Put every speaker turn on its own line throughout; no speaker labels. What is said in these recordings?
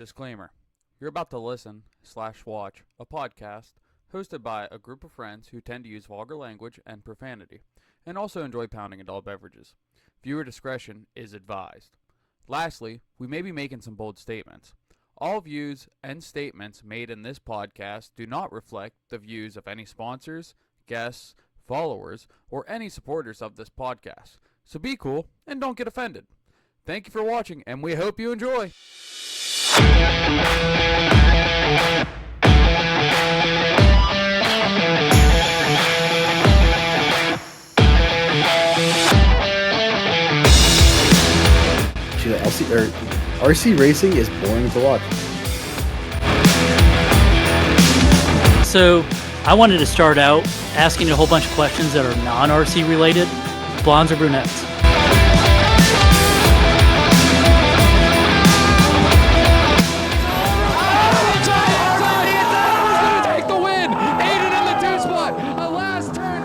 Disclaimer. You're about to listen/watch a podcast hosted by a group of friends who tend to use vulgar language and profanity, and also enjoy pounding adult beverages. Viewer discretion is advised. Lastly, we may be making some bold statements. All views and statements made in this podcast do not reflect the views of any sponsors, guests, followers, or any supporters of this podcast. So be cool and don't get offended. Thank you for watching, and we hope you enjoy.
RC racing is boring to watch.
So I wanted to start out asking a whole bunch of questions that are non-RC related. Blondes or brunettes?
Take the win! Aiden in the two spot! A last turn!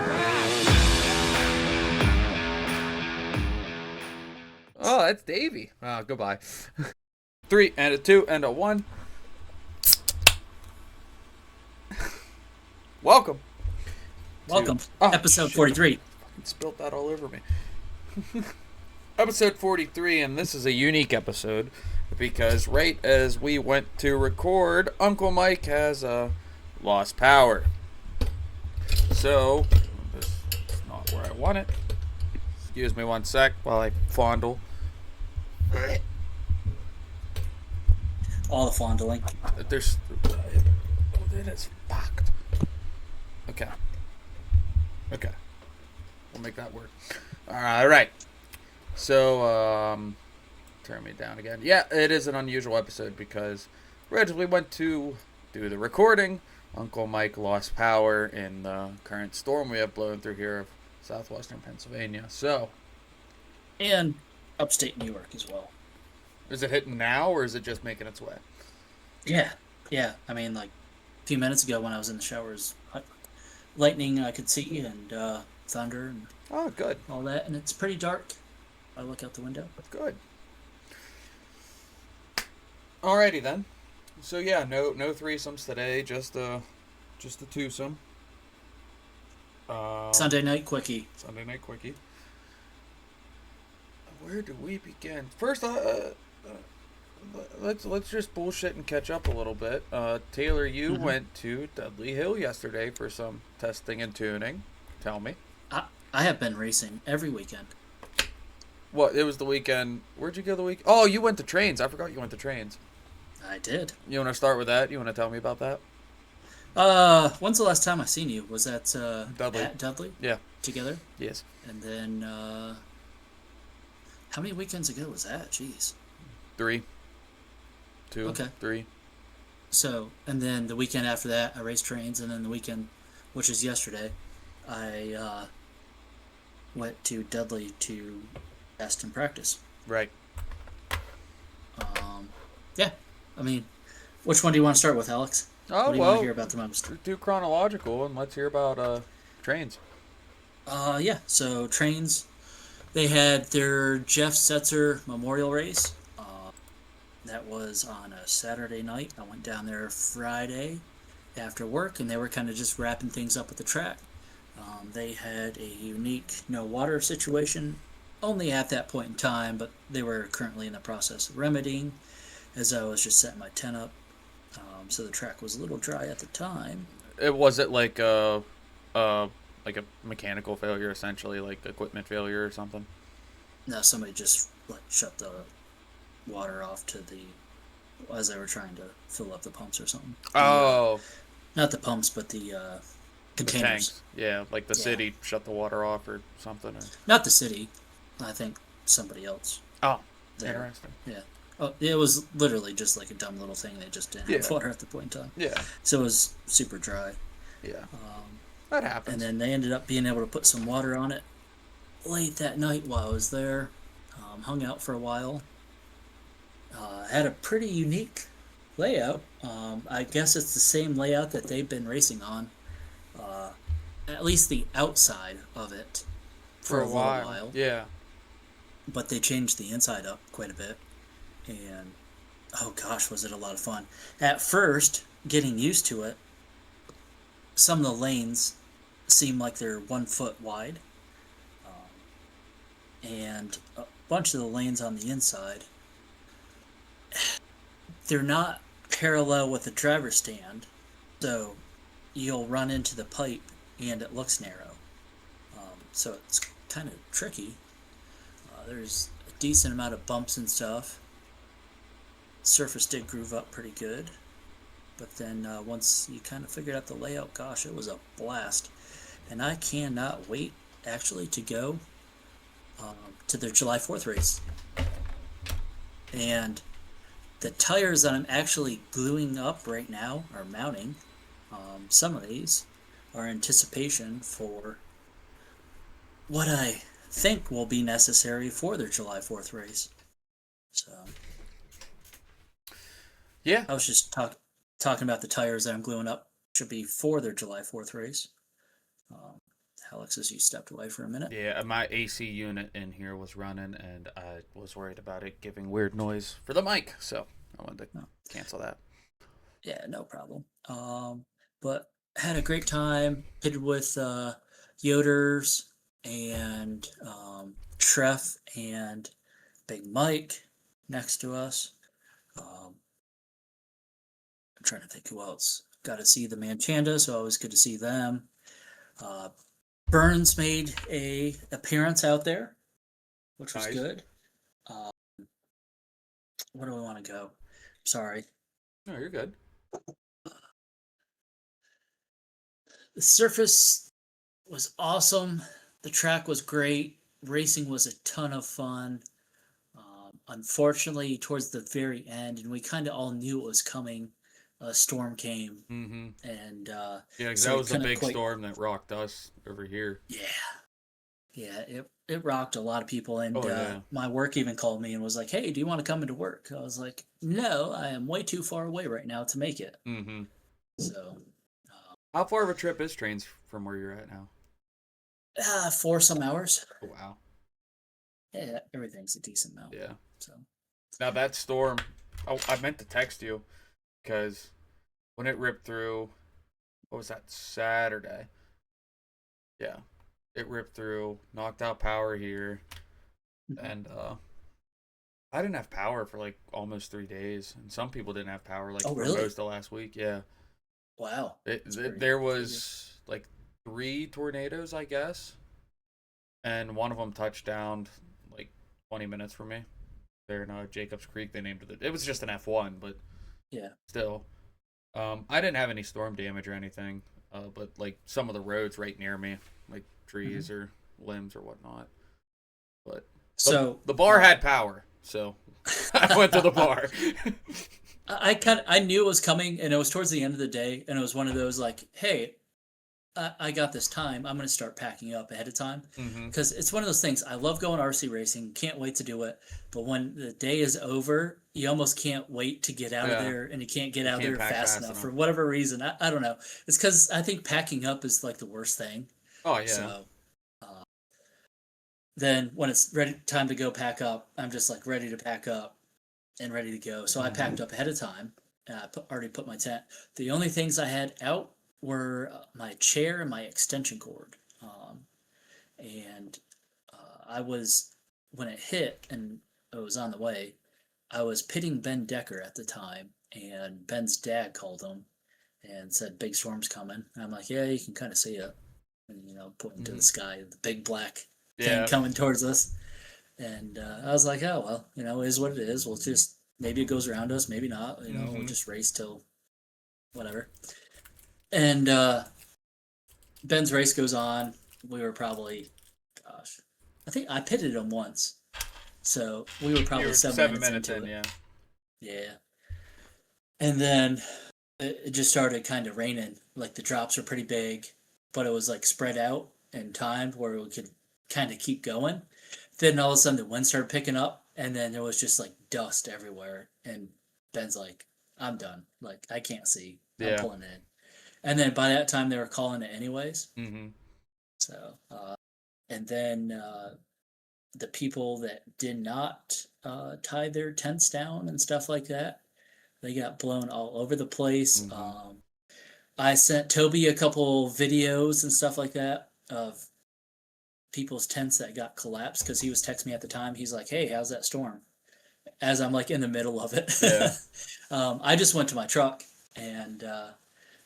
Oh, that's Davey. Oh, goodbye. 3 and a 2 and a 1. Welcome.
Episode 43.
I spilled that all over me. Episode 43, and this is a unique episode because right as we went to record, Uncle Mike has lost power. So, this is not where I want it. Excuse me one sec while I fondle.
All the fondling.
There's... it is fucked. Okay. We'll make that work. Alright. So, turn me down again. Yeah, it is an unusual episode because originally went to do the recording. Uncle Mike lost power in the current storm we have blowing through here of southwestern Pennsylvania. So,
And upstate New York as well.
is it hitting now or is it just making its way?
Yeah. I mean, like a few minutes ago when I was in the showers, lightning I could see and thunder and
Oh, good.
all that, and it's pretty dark. I look out the window.
Good. Alrighty then. So yeah, no threesomes today, just a twosome.
Sunday night quickie.
Sunday night quickie. Where do we begin? First, let's just bullshit and catch up a little bit. Taylor, you went to Dudley Hill yesterday for some testing and tuning. Tell me.
I have been racing every weekend.
What? It was the weekend. Where'd you go the week? Oh, you went to Trains. I forgot you went to Trains.
I did.
You want to start with that? You want to tell me about that?
When's the last time I seen you? Was that
Dudley.
at Dudley?
Yeah.
Together?
Yes.
And then, how many weekends ago was that? Jeez.
3. 2.
Okay.
3.
So, and then the weekend after that, I raced Trains, and then the weekend, which is yesterday, I went to Dudley to test and practice.
Right.
Yeah. I mean, which one do you want to start with, Alex?
Oh,
what do you want to hear about the most?
do chronological and let's hear about Trains.
Yeah. So Trains, they had their Jeff Setzer Memorial Race. That was on a Saturday night. I went down there Friday after work, and they were kind of just wrapping things up at the track. They had a unique no water situation only at that point in time, but they were currently in the process of remedying as I was just setting my tent up. So the track was a little dry at the time.
Was it like a mechanical failure, essentially, like equipment failure or something?
No, somebody just shut the water off to as they were trying to fill up the pumps or something.
Oh.
Not the pumps, but the
The
containers.
tanks. Yeah, like the city shut the water off or something. Or...
Not the city. I think somebody else.
Oh,
there.
interesting.
Yeah. Oh, it was literally just like a dumb little thing. They just didn't have water at the point in time.
Yeah.
So it was super dry.
Yeah. That happens.
And then they ended up being able to put some water on it late that night while I was there. Hung out for a while. Had a pretty unique layout. I guess it's the same layout that they've been racing on. At least the outside of it for a little while.
Yeah.
But they changed the inside up quite a bit. And Oh gosh, was it a lot of fun. At first, getting used to it, some of the lanes seem like they're 1 foot wide, and a bunch of the lanes on the inside, they're not parallel with the driver's stand, so you'll run into the pipe and it looks narrow. So it's kind of tricky. There's a decent amount of bumps and stuff. Surface did groove up pretty good, but then once you kind of figured out the layout, gosh, it was a blast. And I cannot wait actually to go to their July 4th race. And the tires that I'm actually gluing up right now, or mounting, some of these are anticipation for what I think will be necessary for their July 4th race. So
Yeah.
I was just talking about the tires that I'm gluing up should be for their July 4th race. Alex, as you stepped away for a minute.
Yeah, my AC unit in here was running, and I was worried about it giving weird noise for the mic, so I wanted to cancel that.
Yeah, no problem. But had a great time. Pitted with Yoders and Treff and Big Mike next to us. I'm trying to think who else. Got to see the Manchanda, so always good to see them. Burns made a appearance out there, which was
Nice.
good. Where do we want to go? Sorry.
No, you're good.
The surface was awesome. The track was great. Racing was a ton of fun. Unfortunately, towards the very end, and we kind of all knew it was coming, a storm came,
Mm-hmm.
and
Yeah, 'cause
so
that
we
was the
couldn't
big
quite-
storm that rocked us over here.
Yeah, it rocked a lot of people, and
Oh, yeah.
my work even called me and was like, "Hey, do you want to come into work?" I was like, "No, I am way too far away right now to make it."
Mm-hmm.
So,
How far of a trip is trains from where you're at now?
for some hours,
Oh, wow.
yeah, everything's a decent amount.
Yeah.
So,
Now that storm, I meant to text you because when it ripped through, what was that, Saturday? Yeah. It ripped through, knocked out power here, and I didn't have power for like almost 3 days, and some people didn't have power like
Oh,
for
really?
most of last week. Yeah.
wow, That's pretty
There
crazy.
was like 3 tornadoes, I guess, and one of them touched down like 20 minutes from me. There in Jacobs Creek, they named it. It was just an F1, but
Yeah.
still. I didn't have any storm damage or anything, but like some of the roads right near me, like trees or limbs or whatnot. But
So
the bar had power, so I went to the bar.
I knew it was coming, and it was towards the end of the day, and it was one of those like, hey, I got this time. I'm going to start packing up ahead of time
Mm-hmm.
because it's one of those things. I love going RC racing. Can't wait to do it. But when the day is over, you almost can't wait to get out
Yeah.
of there, and you can't get out
can't
there
pack
fast
fast
enough
enough.
for whatever reason. I don't know. It's because I think packing up is like the worst thing.
Oh yeah.
So then when it's ready time to go pack up, I'm just like ready to pack up and ready to go. So I packed up ahead of time. And I already put my tent. The only things I had out were my chair and my extension cord. And I was, when it hit and it was on the way, I was pitting Ben Decker at the time, and Ben's dad called him and said, "Big storm's coming." And I'm like, "Yeah, you can kind of see it." And, pointing to the sky, the big black thing
Yeah.
coming towards us. And I was like, "Oh, well, it is what it is. We'll just, maybe it goes around us, maybe not. We'll just race till whatever." And Ben's race goes on. We were probably, gosh, I think I pitted him once. So we were probably
You were
7 minutes
in,
into it.
yeah.
Yeah. And then it just started kind of raining. Like the drops were pretty big, but it was like spread out and timed where we could kind of keep going. Then all of a sudden the wind started picking up, and then there was just like dust everywhere. And Ben's like, "I'm done. Like I can't see. I'm
Yeah.
pulling in." And then by that time they were calling it anyways.
Mm-hmm.
So, and then the people that did not tie their tents down and stuff like that, they got blown all over the place. I sent Toby a couple videos and stuff like that of people's tents that got collapsed because he was texting me at the time. He's like, "Hey, how's that storm?" As I'm like in the middle of it.
Yeah.
I just went to my truck and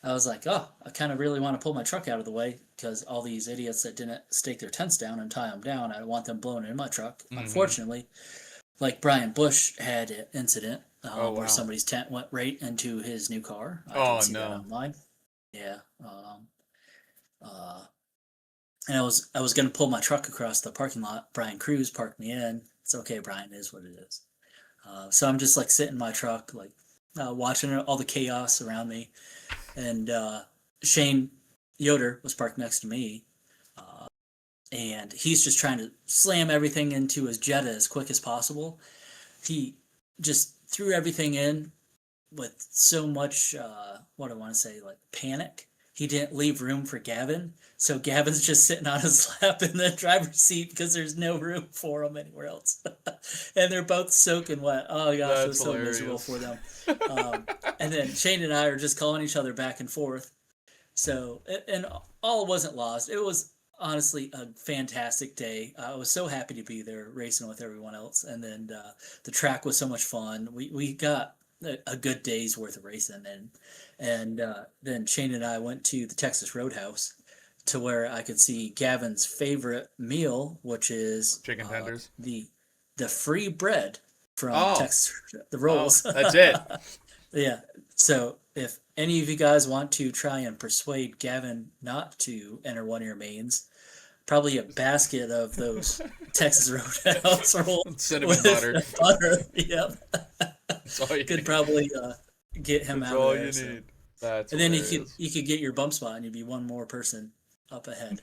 I was like, "Oh, I kind of really want to pull my truck out of the way because all these idiots that didn't stake their tents down and tie them down, I don't want them blown in my truck." Unfortunately, like Brian Bush had an incident where somebody's tent went right into his new car. I did see that online. Yeah. And I was gonna pull my truck across the parking lot. Brian Cruz parked me in. It's okay, Brian. It is what it is. So I'm just like sitting in my truck, like watching all the chaos around me. And Shane Yoder was parked next to me, and he's just trying to slam everything into his Jetta as quick as possible. He just threw everything in with so much, what I want to say, like panic. He didn't leave room for Gavin. So Gavin's just sitting on his lap in the driver's seat because there's no room for him anywhere else. And they're both soaking wet. Oh gosh, it was so miserable for them. And then Shane and I are just calling each other back and forth. So, and all wasn't lost. It was honestly a fantastic day. I was so happy to be there racing with everyone else. And then the track was so much fun. We got a good day's worth of racing. And then Shane and I went to the Texas Roadhouse to where I could see Gavin's favorite meal, which is
chicken tenders.
The free bread from Texas, the rolls.
That's it.
Yeah. So if any of you guys want to try and persuade Gavin not to enter one of your mains, probably a basket of those Texas Roadhouse rolls.
Cinnamon butter.
Yep.
That's all you
could
need.
probably get him
That's
out
all
of there.
you need. That's
and then
hilarious.
you could get your bump spot and you'd be one more person up ahead.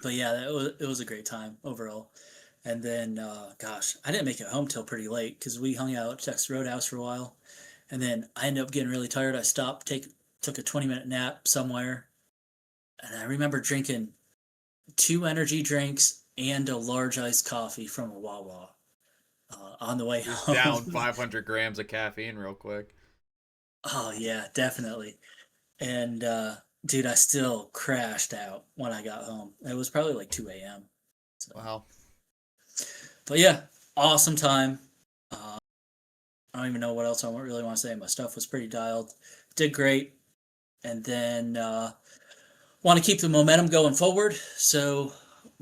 But yeah, it was a great time overall. And then, gosh, I didn't make it home till pretty late because we hung out at Texas Roadhouse for a while. And then I ended up getting really tired. I stopped, took a 20-minute nap somewhere. And I remember drinking 2 energy drinks and a large iced coffee from a Wawa on the way home.
Down 500 grams of caffeine real quick.
Oh, yeah, definitely. And, dude, I still crashed out when I got home. It was probably like 2 a.m. So.
Wow.
But yeah, awesome time. I don't even know what else I really want to say. My stuff was pretty dialed. Did great. And then want to keep the momentum going forward. So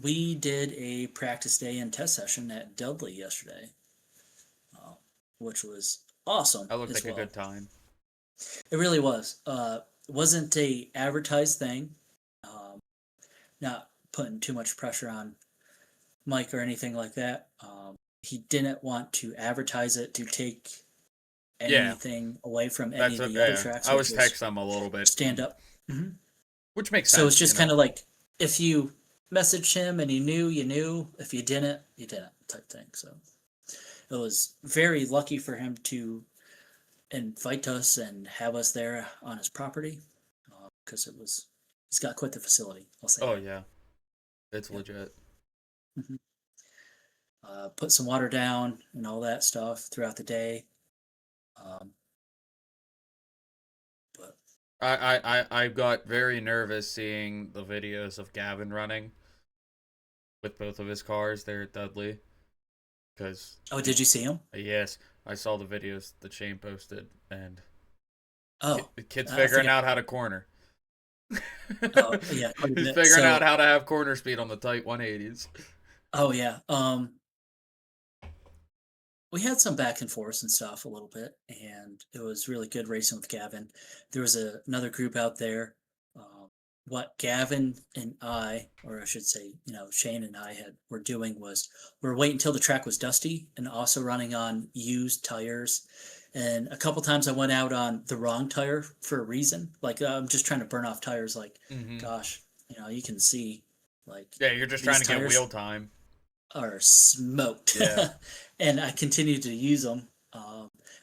we did a practice day and test session at Dudley yesterday, which was awesome.
That looked like a good time.
It really was. Wasn't a advertised thing. Not putting too much pressure on Mike or anything like that. He didn't want to advertise it to take anything away from any of the other tracks.
I was texting him a little bit.
Stand up. Mm-hmm.
Which makes sense.
So it's just kind of like if you messaged him and you knew, you knew. If you didn't, you didn't type thing. So it was very lucky for him to invite us and have us there on his property because he's got quite the facility. I'll say.
Oh yeah, it's legit.
Mm-hmm. Put some water down and all that stuff throughout the day. But
I got very nervous seeing the videos of Gavin running with both of his cars there at Dudley. Cause
did you see him?
Yes, I saw the videos that Shane posted, and the kid's
I
figuring out how to corner.
Oh yeah,
he's figuring out how to have corner speed on the tight 180s.
Oh yeah. We had some back and forth and stuff a little bit, and it was really good racing with Gavin. There was another group out there. What Gavin and I, or I should say, Shane and I were doing was we're waiting until the track was dusty and also running on used tires. And a couple times I went out on the wrong tire for a reason. Like I'm just trying to burn off tires. Like, gosh, you can see like
you're just trying to get wheel time.
Are smoked.
Yeah.
And I continued to use them.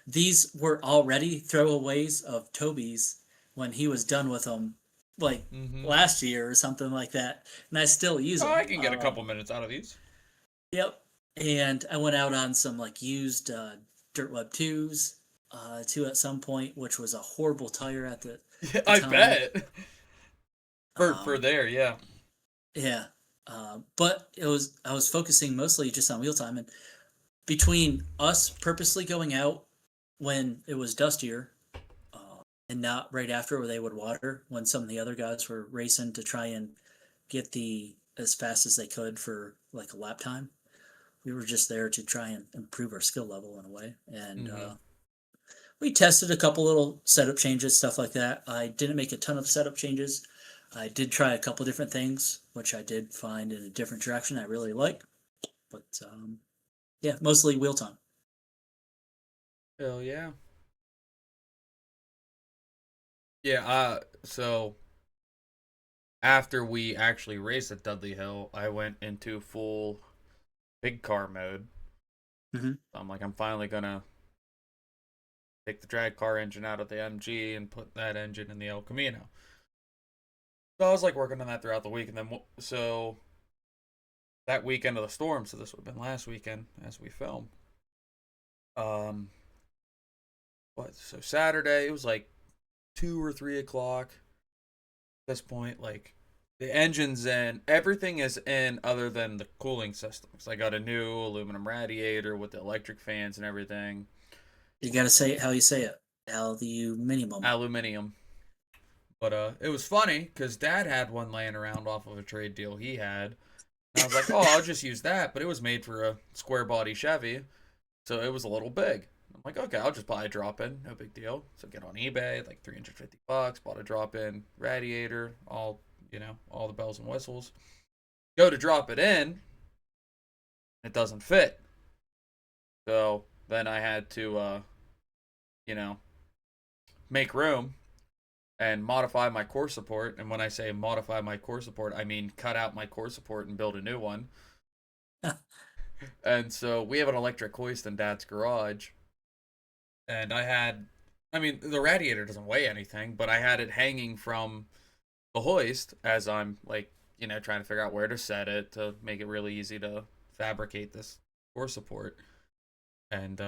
These were already throwaways of Toby's when he was done with them like
Mm-hmm.
last year or something like that, and I still use
Oh,
them.
I can get a couple minutes out of these.
Yep. And I went out on some like used Dirt Web 2s too at some point, which was a horrible tire at the
I
time.
bet. For
Um,
there, yeah.
yeah. But I was focusing mostly just on wheel time, and between us purposely going out when it was dustier and not right after where they would water when some of the other guys were racing to try and get the as fast as they could for like a lap time. We were just there to try and improve our skill level in a way, and
Mm-hmm.
we tested a couple little setup changes, stuff like that. I didn't make a ton of setup changes. I did try a couple different things, which I did find in a different direction I really like. But yeah, mostly wheel time.
Hell yeah. Yeah, so after we actually raced at Dudley Hill, I went into full big car mode.
Hmm.
I'm like, I'm finally gonna take the drag car engine out of the MG and put that engine in the El Camino. So I was like working on that throughout the week, and then so that weekend of the storm, so this would have been last weekend as we film. Um, what? So Saturday it was like 2 or 3 o'clock. At this point, like the engine's in, everything is in other than the cooling systems. I got a new aluminum radiator with the electric fans and everything.
You got to say it how you say it. Aluminium.
Aluminium. But it was funny because Dad had one laying around off of a trade deal he had. And I was like, oh, I'll just use that. But it was made for a square body Chevy, so it was a little big. I'm like, okay, I'll just buy a drop in, no big deal. So get on eBay, like $350, bought a drop in radiator, all the bells and whistles. Go to drop it in, it doesn't fit. So then I had to, you know, make room and modify my core support. And when I say modify my core support, I mean cut out my core support and build a new one. And so we have an electric hoist in Dad's garage. And I mean, the radiator doesn't weigh anything, but I had it hanging from the hoist as I'm like, trying to figure out where to set it to make it really easy to fabricate this core support. And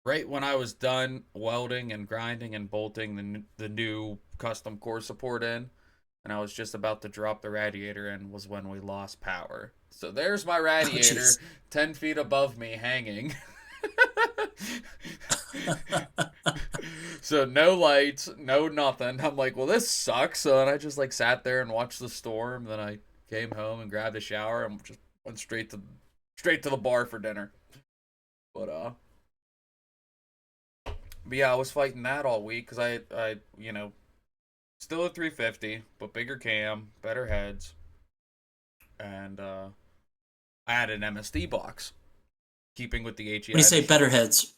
right when I was done welding and grinding and bolting the new custom core support in, and I was just about to drop the radiator in, was when we lost power. So there's my
Oh,
radiator
jeez.
10 feet above me hanging. So no lights, no nothing. I'm like, well, this sucks. So then I just like sat there and watched the storm. Then I came home and grabbed a shower and just went straight to the bar for dinner. But but yeah, I was fighting that all week because I still a 350, but bigger cam, better heads, and I had an MSD box, keeping with the
When you
HEI.
say better heads,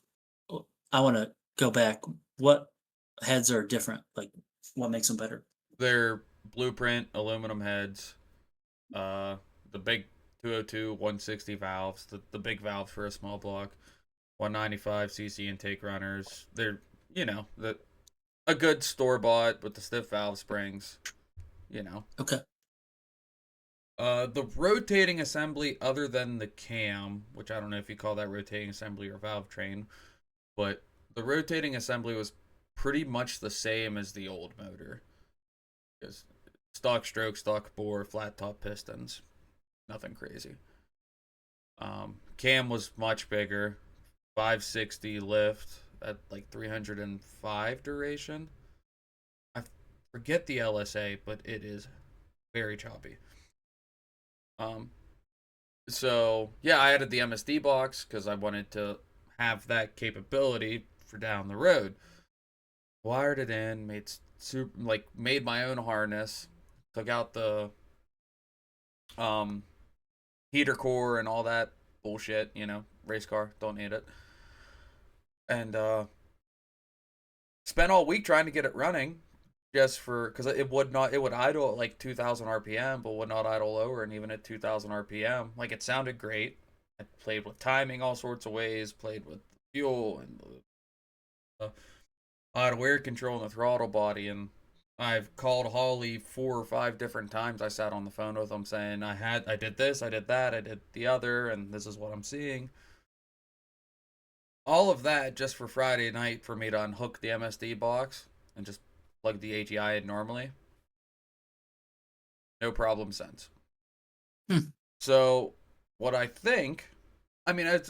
I want to go back. What heads are different? Like, what makes them better?
They're blueprint aluminum heads, uh, the big 202 160 valves, the big valve for a small block, 195cc intake runners. They're the a good store bought with the stiff valve springs. You know,
Okay.
the rotating assembly, other than the cam, which I don't know if you call that rotating assembly or valve train, but the rotating assembly was pretty much the same as the old motor. Because stock stroke, stock bore, flat top pistons, nothing crazy. Cam was much bigger, 560 lift at like 305 duration. I forget the LSA, but it is very choppy. Um, so yeah, I added the MSD box because I wanted to have that capability for down the road. Wired it in, made my own harness, took out the um heater core and all that bullshit, race car, don't need it. And spent all week trying to get it running just for because it would idle at like 2000 RPM, but would not idle lower. And even at 2000 RPM, like it sounded great. I played with timing all sorts of ways, played with fuel and the auto air control and the throttle body, and I've called Holly 4 or 5 different times. I sat on the phone with him saying I did this, I did that, I did the other, and this is what I'm seeing. All of that just for Friday night for me to unhook the MSD box and just plug the AGI in normally. No problem since. So, what I think, I mean, I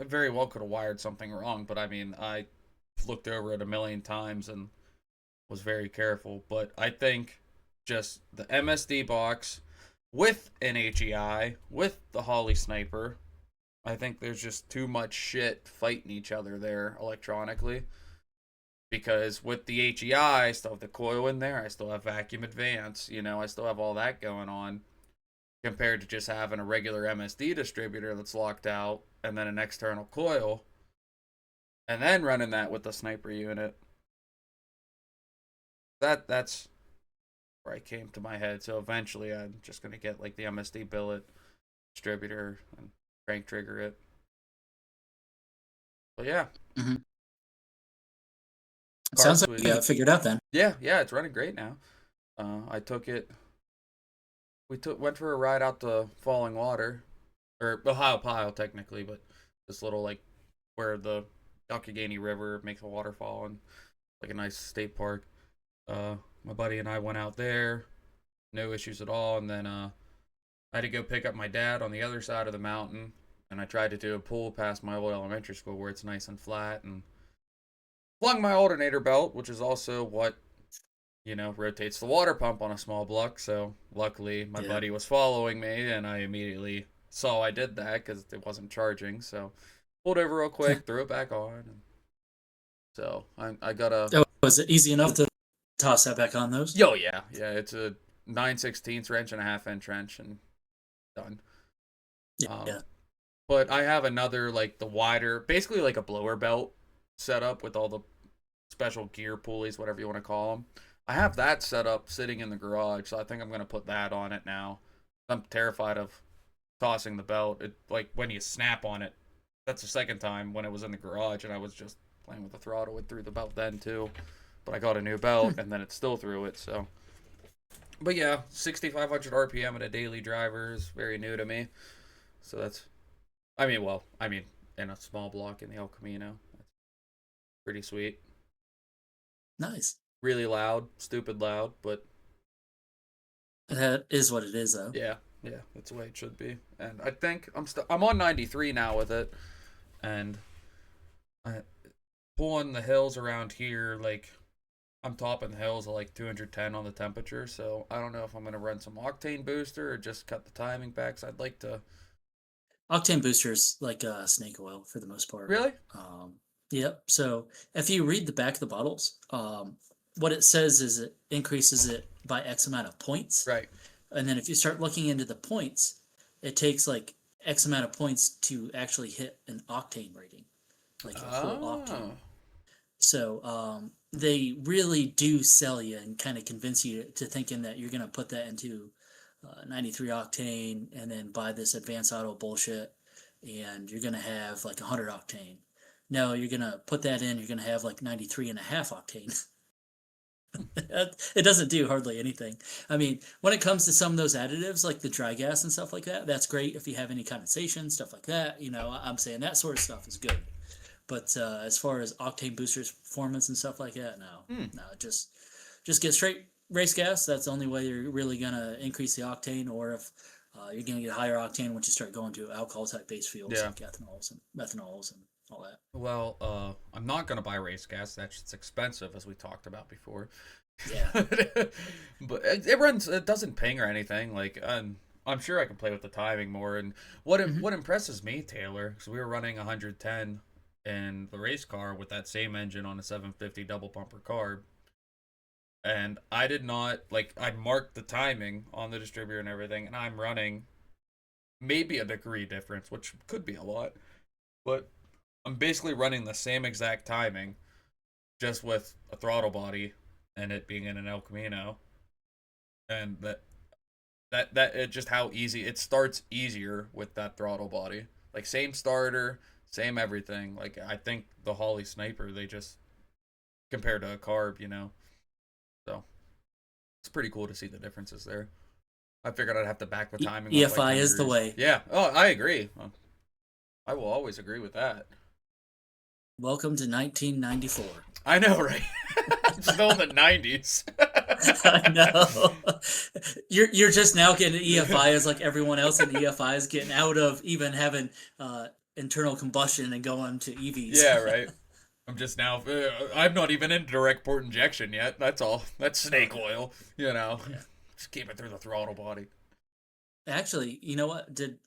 very well could have wired something wrong, but I mean, I looked over it a million times and was very careful. But I think just the MSD box with an AGI, with the Holly Sniper, I think there's just too much shit fighting each other there electronically. Because with the HEI, I still have the coil in there. I still have vacuum advance. I still have all that going on. Compared to just having a regular MSD distributor that's locked out and then an external coil. And then running that with the sniper unit. That's where I came to my head. So eventually I'm just going to get like the MSD billet distributor and crank trigger it. But yeah.
Mm-hmm. Sounds like you got it figured out then.
Yeah, it's running great now. I took it. Went for a ride out to Falling Water, or Ohiopyle technically, but this little like where the Youghiogheny River makes a waterfall and like a nice state park. My buddy and I went out there, no issues at all, and then I had to go pick up my dad on the other side of the mountain, and I tried to do a pull past my old elementary school where it's nice and flat, and flung my alternator belt, which is also what rotates the water pump on a small block. So luckily my buddy was following me and I immediately saw I did that because it wasn't charging. So pulled over real quick, threw it back on. So I got a...
Oh, was it easy enough to toss that back on those?
Oh, yeah. Yeah, it's a 9/16 wrench and a 1/2 inch wrench and done.
Yeah.
But I have another, like the wider, basically like a blower belt set up with all the special gear pulleys, whatever you want to call them. I have that set up sitting in the garage, so I think I'm going to put that on it now. I'm terrified of tossing the belt. It, like, when you snap on it, that's the second time when it was in the garage, and I was just playing with the throttle. It threw the belt then, too. But I got a new belt, and then it still threw it, so. But yeah, 6,500 RPM at a daily driver is very new to me. So that's, I mean, in a small block in the El Camino. That's pretty sweet.
Nice.
Really loud, stupid loud, but
that is what it is, though.
Yeah, that's the way it should be. And I think I'm on 93 now with it, and I pulling the hills around here, like I'm topping the hills at like 210 on the temperature. So I don't know if I'm gonna run some octane booster or just cut the timing back. So I'd like to.
Octane boosters like snake oil for the most part.
Really?
Yep. So if you read the back of the bottles, what it says is it increases it by X amount of points.
Right.
And then if you start looking into the points, it takes like X amount of points to actually hit an octane rating, like a full octane. So they really do sell you and kind of convince you to thinking that you're going to put that into 93 octane and then buy this advanced auto bullshit and you're going to have like 100 octane. No, you're going to put that in, you're going to have like 93 and a half octane. It doesn't do hardly anything. I mean, when it comes to some of those additives, like the dry gas and stuff like that, that's great if you have any condensation, stuff like that. I'm saying that sort of stuff is good. But as far as octane boosters performance and stuff like that, no, just get straight race gas. That's the only way you're really going to increase the octane, or if you're going to get higher octane once you start going to alcohol type base fuels like ethanols and methanols and all that.
Well, I'm not going to buy race gas. That's expensive, as we talked about before.
Yeah.
But it doesn't ping or anything. Like, I'm sure I can play with the timing more. And what impresses me, Taylor, because we were running 110 in the race car with that same engine on a 750 double pumper carb. And I did not, I marked the timing on the distributor and everything, and I'm running maybe a degree difference, which could be a lot. But I'm basically running the same exact timing, just with a throttle body and it being in an El Camino. And that it just how easy it starts easier with that throttle body. Like same starter, same everything. Like I think the Holly Sniper, they just compared to a carb, So It's pretty cool to see the differences there. I figured I'd have to back the timing up like
EFI
10
is the
degrees.
way.
Yeah. Oh, I agree. I will always agree with that.
Welcome to 1994.
I know, right? I'm still in the 90s.
I know. You're just now getting EFI as like everyone else in EFI is getting out of even having internal combustion and going to EVs.
Yeah, right. I'm just now. I'm not even in direct port injection yet. That's all. That's snake oil. You know, just keep it through the throttle body.
Actually, you know what? Did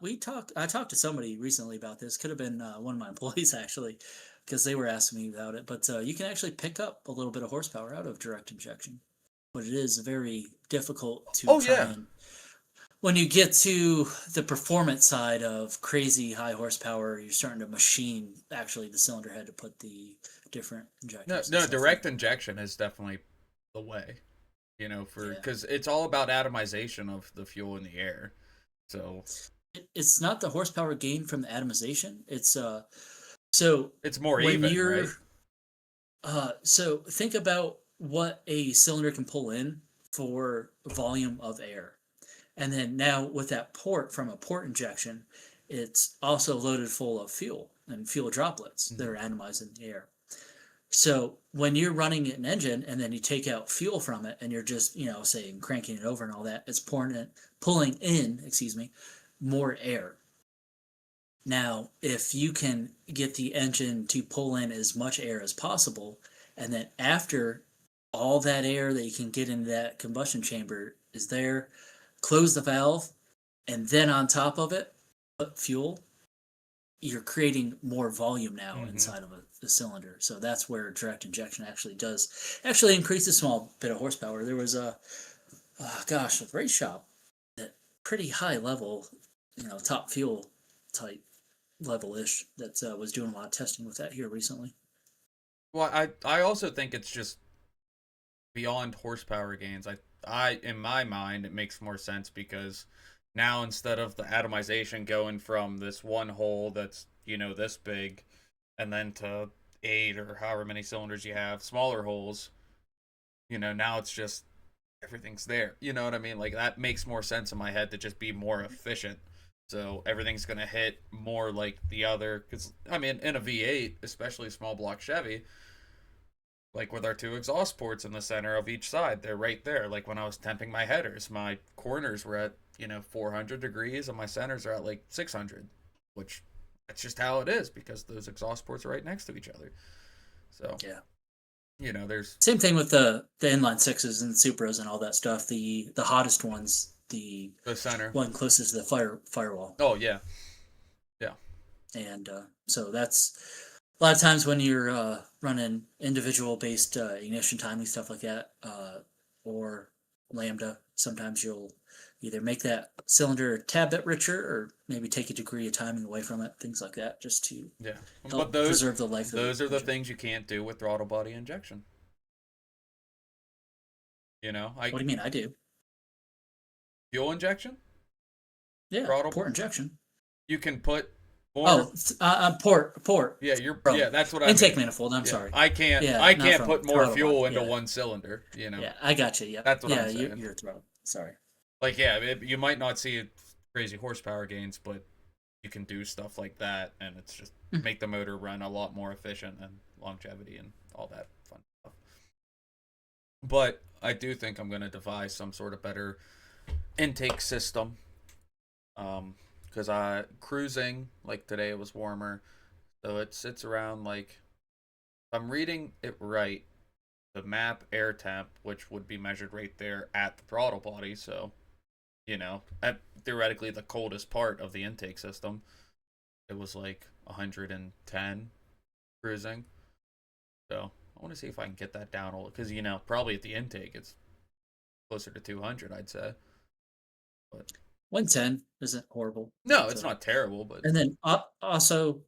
we talk? I talked to somebody recently about this. Could have been one of my employees actually, because they were asking me about it. But you can actually pick up a little bit of horsepower out of direct injection, but it is very difficult to try and. When you get to the performance side of crazy high horsepower, you're starting to machine actually the cylinder head to put the different injectors.
No, direct injection is definitely the way. You know, because it's all about atomization of the fuel in the air. So
it's not the horsepower gain from the atomization. It's so
it's more even, right?
So think about what a cylinder can pull in for volume of air. And then now with that port from a port injection, it's also loaded full of fuel and fuel droplets that are atomized in the air. So when you're running an engine and then you take out fuel from it and you're just, say cranking it over and all that, it's pulling in, more air. Now, if you can get the engine to pull in as much air as possible, and then after all that air that you can get into that combustion chamber is there, close the valve, and then on top of it, put fuel, you're creating more volume now inside of the cylinder. So that's where direct injection actually increase a small bit of horsepower. There was a race shop at pretty high level, top fuel type level-ish that was doing a lot of testing with that here recently.
Well, I also think it's just beyond horsepower gains. I in my mind, it makes more sense because now instead of the atomization going from this one hole that's, this big and then to 8 or however many cylinders you have, smaller holes, now it's just everything's there. You know what I mean? Like that makes more sense in my head to just be more efficient. So everything's going to hit more like the other, because I mean, in a V8, especially small block Chevy, like with our 2 exhaust ports in the center of each side, they're right there. Like when I was temping my headers, my corners were at, 400 degrees and my centers are at like 600, which that's just how it is because those exhaust ports are right next to each other. So, there's...
Same thing with the inline 6s and Supras and all that stuff. The hottest ones, the
center
one closest to the firewall.
Oh, yeah. Yeah.
And so that's... A lot of times when you're running individual-based ignition timing, stuff like that, or Lambda, sometimes you'll either make that cylinder a tad bit richer or maybe take a degree of timing away from it, things like that, just to help preserve the life of
those are the things you can't do with throttle body injection. What
do you mean? I do.
Fuel injection?
Yeah, port injection.
You can put...
port.
Yeah, that's what I
intake
mean.
manifold. I'm sorry.
I can't put more fuel into one cylinder.
Yeah, I got you. Yeah,
that's what I'm saying.
You're throttle. Sorry.
Like, you might not see crazy horsepower gains, but you can do stuff like that, and it's just make the motor run a lot more efficient and longevity and all that fun stuff. But I do think I'm gonna devise some sort of better intake system. Because cruising, like today it was warmer, so it sits around like, if I'm reading it right, the map air temp, which would be measured right there at the throttle body, so, at theoretically the coldest part of the intake system, it was like 110 cruising. So I want to see if I can get that down a little, because, probably at the intake it's closer to 200, I'd say. But
110 isn't horrible.
No, it's not terrible, but...
And then also,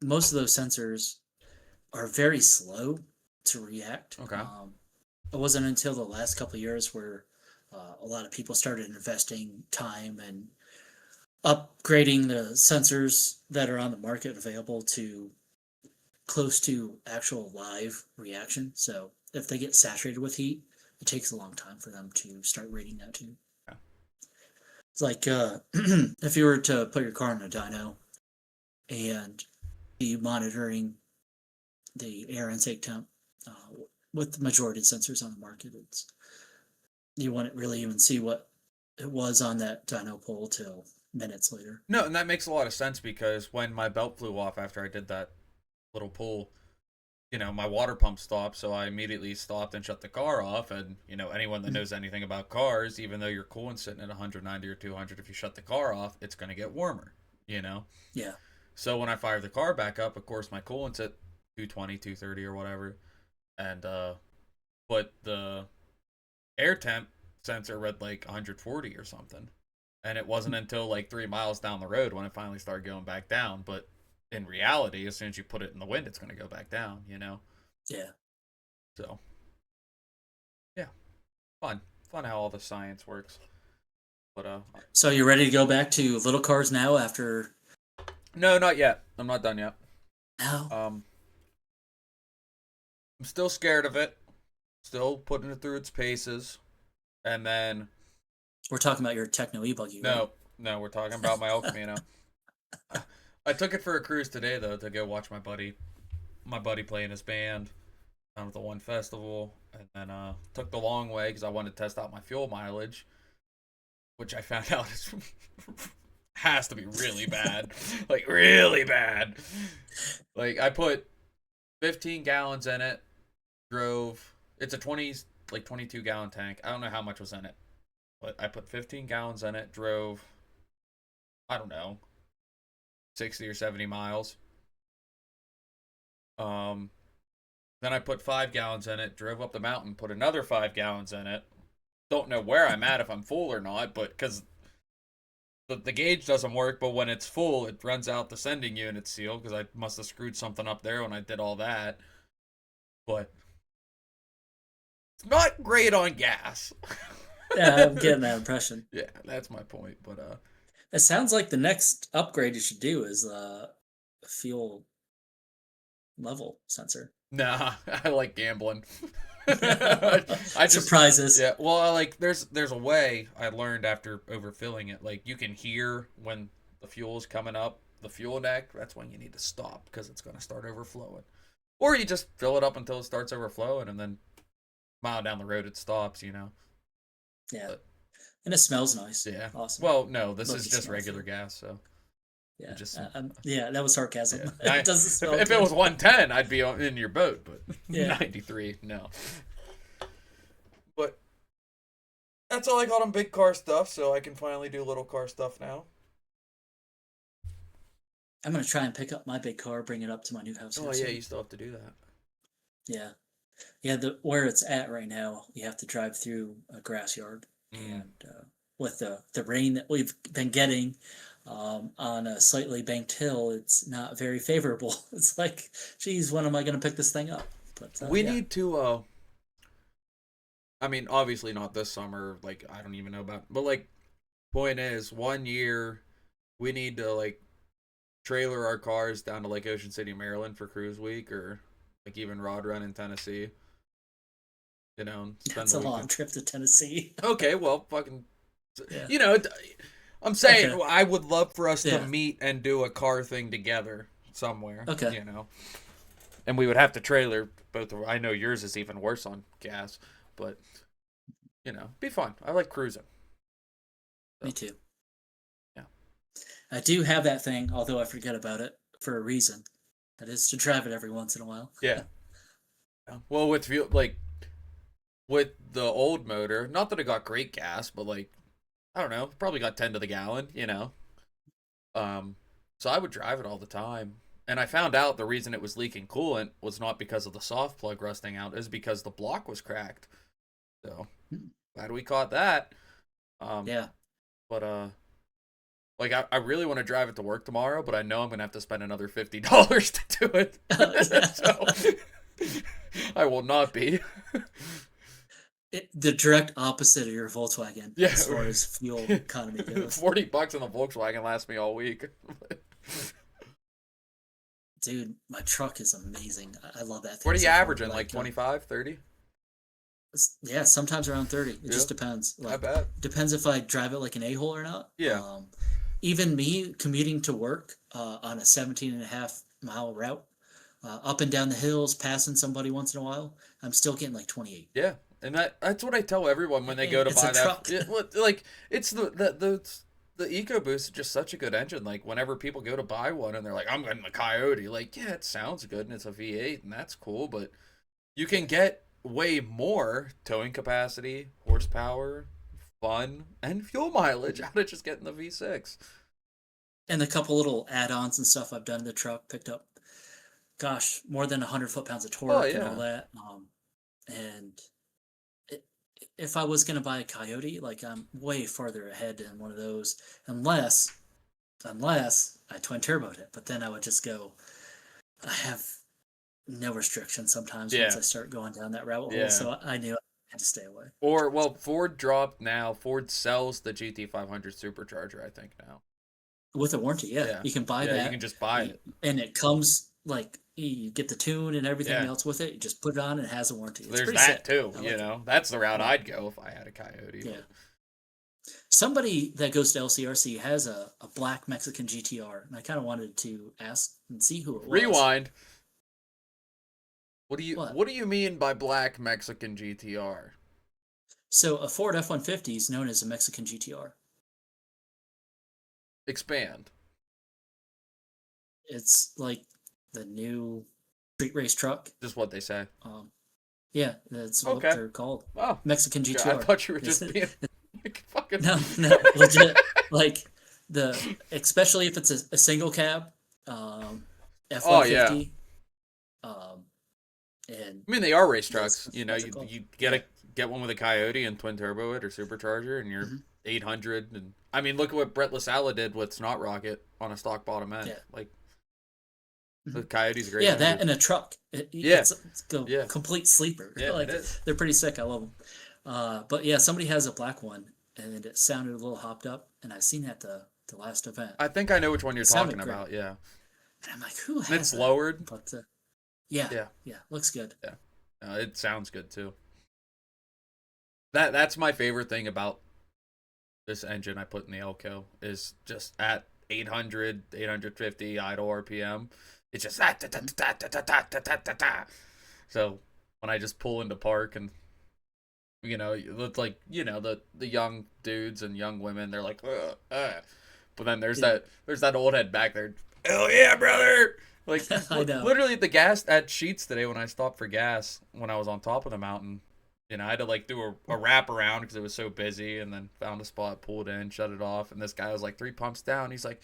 most of those sensors are very slow to react.
Okay.
It wasn't until the last couple of years where a lot of people started investing time and upgrading the sensors that are on the market available to close to actual live reaction. So if they get saturated with heat, it takes a long time for them to start reading that too.
Yeah.
It's like if you were to put your car in a dyno and be monitoring the air intake temp with the majority of sensors on the market, you wouldn't really even see what it was on that dyno pole till minutes later.
No, and that makes a lot of sense because when my belt flew off after I did that little pull, my water pump stopped, so I immediately stopped and shut the car off. And, anyone that knows anything about cars, even though your coolant's sitting at 190 or 200, if you shut the car off, it's going to get warmer,
Yeah.
So when I fired the car back up, of course, my coolant's at 220, 230 or whatever. And, but the air temp sensor read like 140 or something. And it wasn't until like 3 miles down the road when it finally started going back down. But in reality, as soon as you put it in the wind, it's going to go back down,
Yeah.
So, yeah. Fun how all the science works. But,
So you ready to go back to little cars now after...
No, not yet. I'm not done yet.
No?
I'm still scared of it. Still putting it through its paces. And then...
We're talking about your Techno e-buggy, right?
No, we're talking about my El Camino. I took it for a cruise today, though, to go watch my buddy play in his band down at the one festival. And then took the long way because I wanted to test out my fuel mileage, which I found out has to be really bad. Like, really bad. Like, I put 15 gallons in it, drove... It's a 22-gallon tank. I don't know how much was in it. But I put 15 gallons in it, drove, I don't know, 60 or 70 miles. Then I put 5 gallons in it, drove up the mountain, put another 5 gallons in it. Don't know where I'm at, if I'm full or not, but because the gauge doesn't work, but when it's full, it runs out the sending unit seal, because I must have screwed something up there when I did all that. But it's not great on gas.
Yeah, I'm getting that impression.
Yeah, that's my point. But
it sounds like the next upgrade you should do is a fuel level sensor.
Nah, I like gambling. I just
surprises.
Yeah, well, there's a way I learned after overfilling it. Like, you can hear when the fuel is coming up the fuel neck. That's when you need to stop because it's going to start overflowing. Or you just fill it up until it starts overflowing, and then a mile down the road it stops.
Yeah,
but,
and it smells nice.
Yeah,
awesome.
Well, no, this is just regular gas, so.
Yeah,
just,
yeah, that was sarcasm.
Yeah.
It doesn't smell
if it was 110, I'd be in your boat, but
yeah.
93, no. But that's all I got on big car stuff, so I can finally do little car stuff now.
I'm gonna try and pick up my big car, bring it up to my new house.
Oh yeah, you still have to do that.
Yeah. Where it's at right now, you have to drive through a grass yard, and with the rain that we've been getting. On a slightly banked hill, it's not very favorable. It's like, geez, when am I going to pick this thing up? But
we need to. I mean, obviously not this summer. Like, I don't even know about. But like, point is, 1 year, we need to trailer our cars down to Ocean City, Maryland for cruise week, or even Rod Run in Tennessee.
That's a long trip to Tennessee.
Okay, well, fucking, I'm saying I would love for us to meet and do a car thing together somewhere.
Okay.
And we would have to trailer both. I know yours is even worse on gas, but be fun. I like cruising.
So. Me too.
Yeah.
I do have that thing, although I forget about it for a reason. That is to drive it every once in a while.
Yeah. Well, with with the old motor, not that it got great gas, but I don't know, probably got 10 to the gallon, So I would drive it all the time. And I found out the reason it was leaking coolant was not because of the soft plug rusting out, is because the block was cracked. So glad we caught that.
Yeah.
But I really want to drive it to work tomorrow, but I know I'm gonna have to spend another $50 to do it. So I will not be.
The direct opposite of your Volkswagen, as far as fuel economy goes.
$40 in the Volkswagen lasts me all week.
Dude, my truck is amazing. I love that thing.
What are you averaging? 25, 30?
Yeah, sometimes around 30. It
Yeah.
just depends.
I
Like,
bet.
depends if I drive it like an a-hole or not.
Yeah.
Even me commuting to work on a 17.5 mile route, up and down the hills, passing somebody once in a while, I'm still getting like 28.
Yeah, and that's what I tell everyone when they go to
It's a
buy that.
truck.
Like it's the EcoBoost is just such a good engine. Like whenever people go to buy one and they're like, "I'm getting the Coyote," like yeah, it sounds good and it's a V8 and that's cool, but you can get way more towing capacity, horsepower, fun, and fuel mileage out of just getting the V6.
And a couple little add-ons and stuff I've done in the truck, picked up, gosh, more than 100 foot-pounds of torque and all
Yeah.
that. And i- if I was gonna buy a Coyote, like I'm way farther ahead than one of those, unless I twin turboed it. But then I would just go. I have no restrictions sometimes once
Yeah.
I start going down that rabbit hole.
Yeah.
So I knew I had to stay away.
Or well, Ford dropped now. Ford sells the GT500 supercharger, I think now.
With a warranty, yeah,
Yeah.
you can buy
Yeah,
that.
you can just buy it.
And it comes like you get the tune and everything
Yeah.
else with it. You just put it on and it has a warranty. It's
There's
pretty
that
sick.
too,
I
you
like it.
know. That's the route I'd go if I had a Coyote.
Yeah. Somebody that goes to LCRC has a black Mexican GTR, and I kind of wanted to ask and see who it was.
Rewind. What
What?
do you mean by black Mexican GTR?
So a Ford F-150 is known as a Mexican GTR.
Expand.
It's like the new street race truck.
Just what they say.
Yeah, that's what
Okay.
they're called.
Oh,
Mexican
I
GTR.
thought you were
It's-
just being like fucking.
No, legit. Like especially if it's a single cab, F-150. And
I mean, they are race trucks.
That's-
You know,
that's
you
it called.
you get one with a Coyote and twin turbo it or supercharger, and you're
Mhm.
800. And I mean, look at what Brett LaSalla did with Snot Rocket on a stock bottom end.
Yeah.
Like
Mhm.
the Coyote's a great.
yeah, that
engine.
and a truck.
Yeah.
It's a
Yeah.
complete sleeper.
Yeah,
Like
it is.
they're pretty sick. I love them. But yeah, somebody has a black one, and it sounded a little hopped up. And I seen it at the last event,
I think I know which one you're
Sounded
talking
great.
about. Yeah,
and I'm like, who has
and it's
that?
lowered.
But
Yeah.
yeah, looks good.
It sounds good too. That's my favorite thing about this engine I put in the Elko is just at 800, 850 idle RPM. It's just so when I just pull into park and you know it's like the young dudes and young women they're like but then there's
Yeah.
that old head back there. Hell yeah, brother! Like
I know.
literally at the gas at Sheets today when I stopped for gas when I was on top of the mountain, you know, I had to like do a wrap around because it was so busy, and then found a spot, pulled in, shut it off, and this guy was like 3 pumps down. He's like,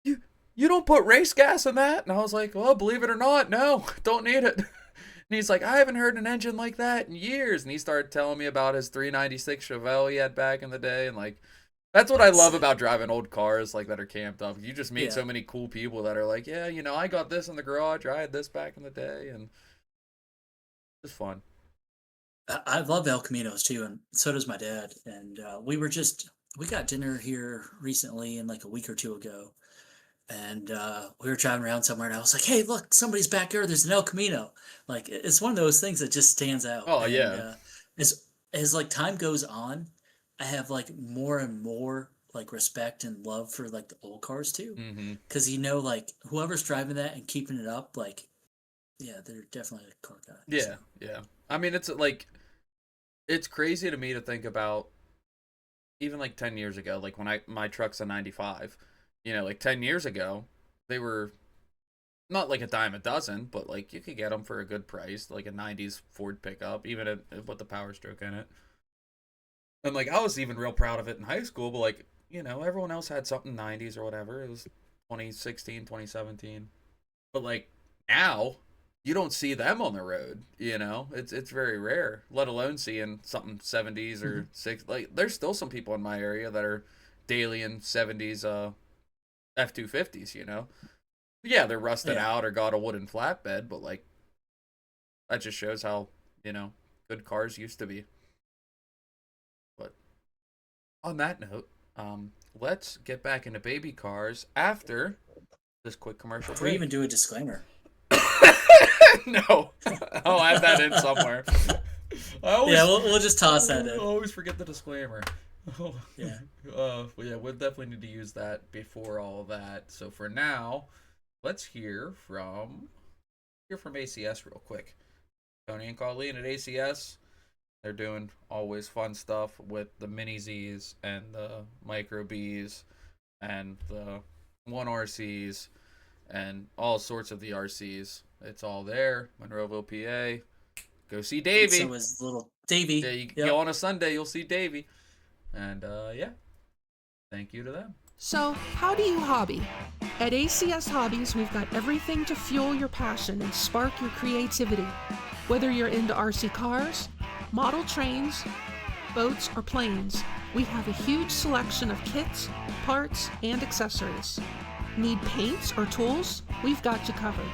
"You don't put race gas in that?" And I was like, "Well, believe it or not, no, don't need it." And he's like, "I haven't heard an engine like that in years." And he started telling me about his 396 Chevelle he had back in the day, and like. That's what I love about driving old cars like that are camped up. You just meet
Yeah.
so many cool people that are like, yeah, you know, I got this in the garage, or I had this back in the day, and it's fun.
I love El Caminos too, and so does my dad. And we got dinner here recently, in like a week or two ago, and we were driving around somewhere, and I was like, "Hey, look, somebody's back there. There's an El Camino." Like it's one of those things that just stands out.
Oh,
And,
yeah.
as like time goes on, I have like more and more like respect and love for like the old cars too,
Mm-hmm.
because like whoever's driving that and keeping it up, like yeah, they're definitely a car guy.
Yeah,
so.
yeah. I mean, it's like, it's crazy to me to think about, even like 10 years ago, like when my truck's a 95, you know, like 10 years ago, they were not like a dime a dozen, but like you could get them for a good price, like a 90s Ford pickup, even with the Power Stroke in it. And like I was even real proud of it in high school, but like, you know, everyone else had something 90s or whatever. It was 2016, 2017. But like now, you don't see them on the road, you know? It's very rare, let alone seeing something 70s or 6 like there's still some people in my area that are daily in 70s F250s, you know? Yeah, they're rusted
Yeah.
out or got a wooden flatbed, but like that just shows how, you know, good cars used to be. But on that note, let's get back into baby cars after this quick commercial
Before we
break.
even do a disclaimer,
No, I'll add that in somewhere. I always,
Yeah, we'll just toss that
I
in.
always forget the disclaimer.
Yeah.
Well, yeah, we'll definitely need to use that before all of that. So for now, let's hear from ACS real quick. Tony and Colleen at ACS, they're doing always fun stuff with the mini Z's and the micro B's and the 1RCs and all sorts of the RCs. It's all there. Monroeville, PA. Go see Davey.
So is little Davey.
Yeah, you
Yep.
go on a Sunday, you'll see Davey. And yeah, thank you to them.
So, how do you hobby? At ACS Hobbies, we've got everything to fuel your passion and spark your creativity. Whether you're into RC cars, model trains, boats, or planes, we have a huge selection of kits, parts, and accessories. Need paints or tools? We've got you covered.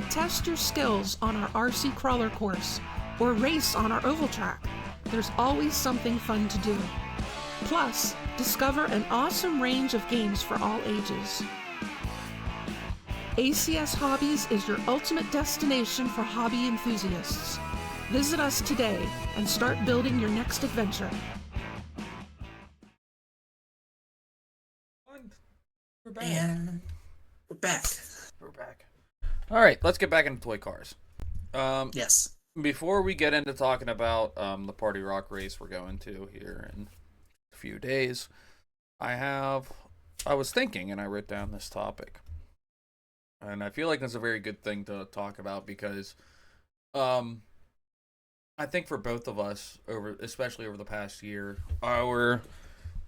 Test your skills on our RC crawler course or race on our oval track. There's always something fun to do. Plus, discover an awesome range of games for all ages. ACS Hobbies is your ultimate destination for hobby enthusiasts. Visit us today and start building your next adventure.
We're back.
And we're back.
We're back. All right, let's get back into toy cars.
Yes.
Before we get into talking about the Party Rock race we're going to here in a few days, I was thinking and I wrote down this topic. And I feel like that's a very good thing to talk about because I think for both of us, especially over the past year, our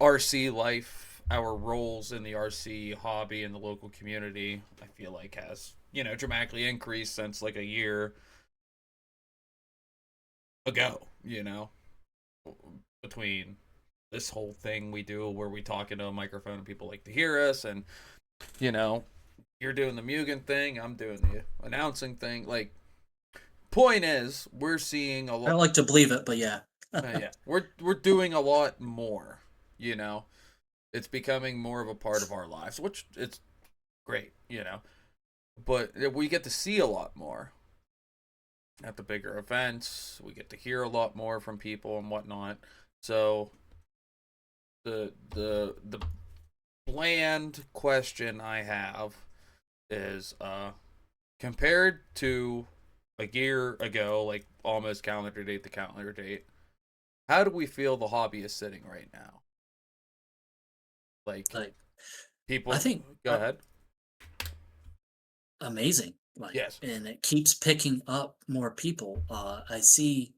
RC life, our roles in the RC hobby in the local community, I feel like has, dramatically increased since like a year ago, between this whole thing we do where we talk into a microphone and people like to hear us, and you're doing the Mugen thing, I'm doing the announcing thing. Like, point is, we're seeing a lot.
I don't like to believe it, but yeah.
Yeah, we're doing a lot more. It's becoming more of a part of our lives, which it's great. But we get to see a lot more at the bigger events. We get to hear a lot more from people and whatnot. So the bland question I have is compared to a year ago, like almost calendar date to calendar date, how do we feel the hobby is sitting right now? Like people,
I think
go ahead.
Amazing.
Yes.
And it keeps picking up more people. I see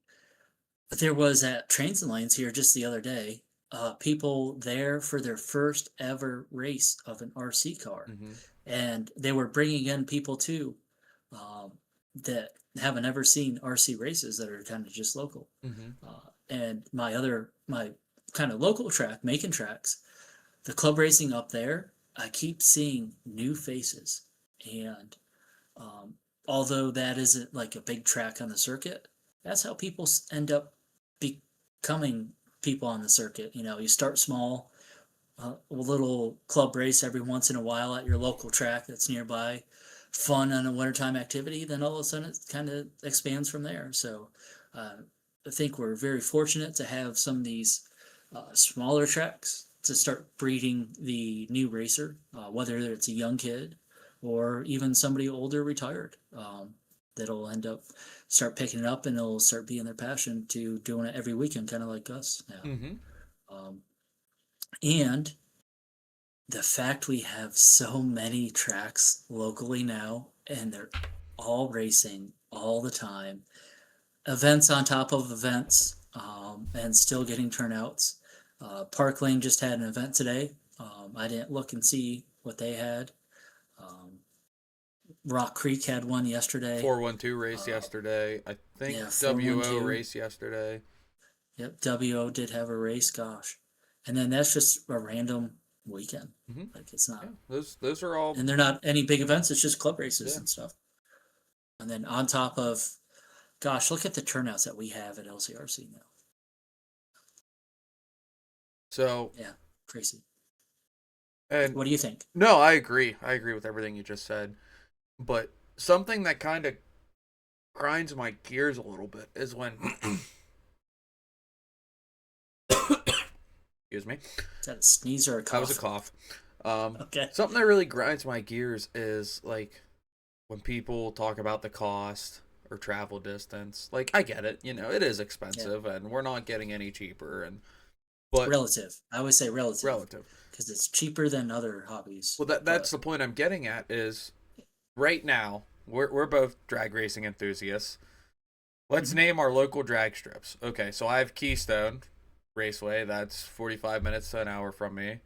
there was at Trains and Lanes here just the other day, people there for their first ever race of an RC car.
Mm-hmm.
And they were bringing in people too that haven't ever seen RC races that are kind of just local.
Mm-hmm.
And my kind of local track, Macon Tracks, the club racing up there, I keep seeing new faces. And although that isn't like a big track on the circuit, that's how people end up becoming people on the circuit. You start small, a little club race every once in a while at your local track that's nearby, fun on a wintertime activity, then all of a sudden it kind of expands from there. So I think we're very fortunate to have some of these smaller tracks to start breeding the new racer, whether it's a young kid or even somebody older retired, that'll end up start picking it up and it'll start being their passion to doing it every weekend, kind of like us now.
Mm-hmm.
And the fact we have so many tracks locally now and they're all racing all the time, events on top of events, and still getting turnouts. Park Lane just had an event today. I didn't look and see what they had. Rock Creek had one yesterday.
412 race yesterday. I think
yeah,
WO
412.
race yesterday.
Yep, WO did have a race, gosh. And then that's just a random weekend.
Mm-hmm.
Like it's not.
Yeah, those are all.
And they're not any big events, it's just club races
Yeah.
and stuff. And then on top of, gosh, look at the turnouts that we have at LCRC now.
So
Yeah, crazy.
and
What do you think?
no, I agree. I agree with everything you just said. But something that kind of grinds my gears a little bit is when excuse me.
Is that a sneeze or a cough?
That was a cough.
Okay.
Something that really grinds my gears is like when people talk about the cost or travel distance. Like, I get it, it is expensive, and we're not getting any cheaper, but
Relative. I always say relative.
relative.
Because it's cheaper than other hobbies.
Well, that's the point I'm getting at is right now we're both drag racing enthusiasts. Let's name our local drag strips. Okay, so I have Keystone Raceway. That's 45 minutes to an hour from me.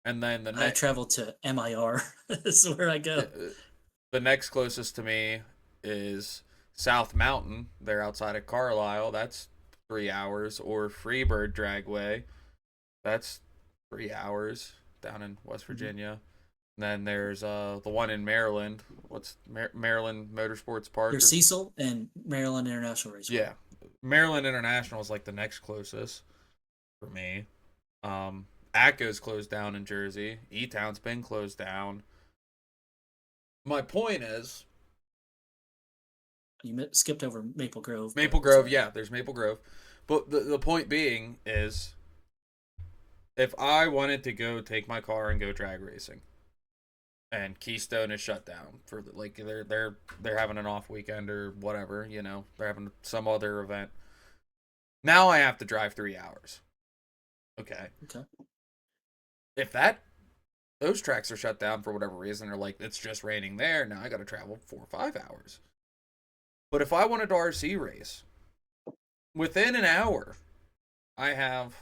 And then
I travel to MIR. That's where I go.
The next closest to me is South Mountain. They're outside of Carlisle. That's 3 hours. Or Freebird Dragway. That's 3 hours down in West Virginia. And then there's the one in Maryland. What's Maryland Motorsports Park?
There's Cecil and Maryland International Raceway.
Yeah, Maryland International is like the next closest for me. ACCO's closed down in Jersey. E-Town's been closed down. My point is,
You skipped over Maple Grove.
Maple Grove, yeah, there's Maple Grove. But the point being is, if I wanted to go take my car and go drag racing, and Keystone is shut down for they're having an off weekend or whatever, they're having some other event. Now I have to drive 3 hours. Okay. If those tracks are shut down for whatever reason, or like it's just raining there, now I got to travel 4 or 5 hours. But if I wanted to RC race, within an hour, I have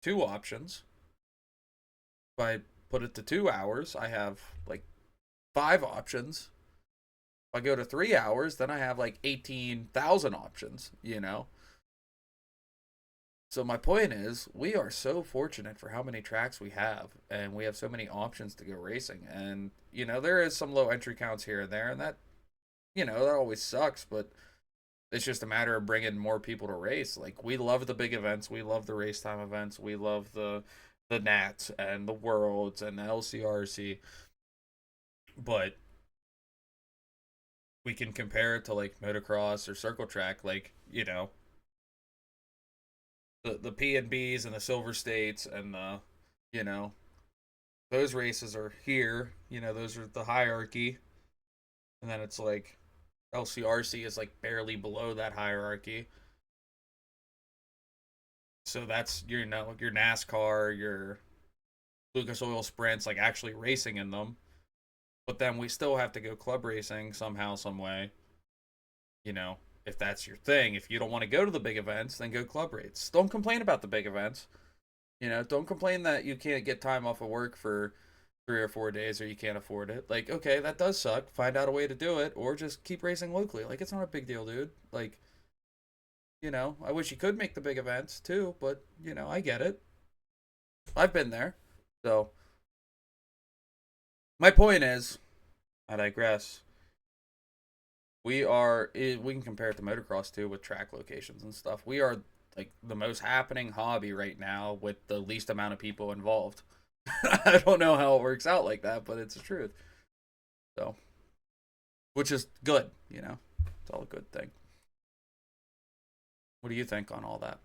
2 options. If I put it to 2 hours, I have like 5 options. If I go to 3 hours, then I have like 18,000 options, So my point is, we are so fortunate for how many tracks we have, and we have so many options to go racing. And, there is some low entry counts here and there, and that, that always sucks, but it's just a matter of bringing more people to race. Like, we love the big events. We love the race time events. We love the Nats and the Worlds and the LCRC. But we can compare it to, like, motocross or circle track, like, the P&Bs and the Silver States and those races are here. Those are the hierarchy. And then it's like LCRC is like barely below that hierarchy. So that's your NASCAR, your Lucas Oil Sprints, like actually racing in them. But then we still have to go club racing somehow, some way. If that's your thing. If you don't want to go to the big events, then go club race. Don't complain about the big events. Don't complain that you can't get time off of work for 3 or 4 days or you can't afford it. Like, okay, that does suck. Find out a way to do it, or just keep racing locally. Like, it's not a big deal, dude. Like, I wish you could make the big events too, but, I get it. I've been there. So, my point is, I digress. We can compare it to motocross too with track locations and stuff. We are like the most happening hobby right now with the least amount of people involved. I don't know how it works out like that, but it's the truth. So, which is good, It's all a good thing. What do you think on all that?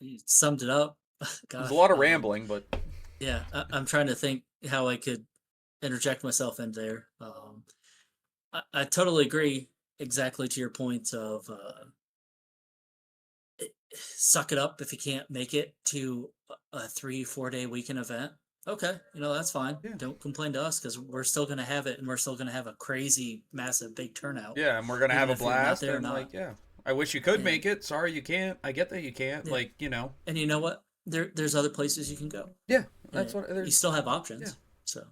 You summed it up.
There's a lot of rambling, but
yeah, I'm trying to think how I could interject myself in there. I totally agree exactly to your point of suck it up if you can't make it to a 3-4 day weekend event. Okay, that's fine.
Yeah.
Don't complain to us because we're still going to have it, and we're still going to have a crazy, massive, big turnout.
Yeah, and we're going to have a
if you're not
blast.
there or
And
not.
like, yeah, I wish you could
Yeah.
make it. Sorry, you can't. I get that you can't.
Yeah.
Like,
And you know what? There's other places you can go.
yeah, that's
Yeah.
what
You
there's.
still have options.
Yeah.
So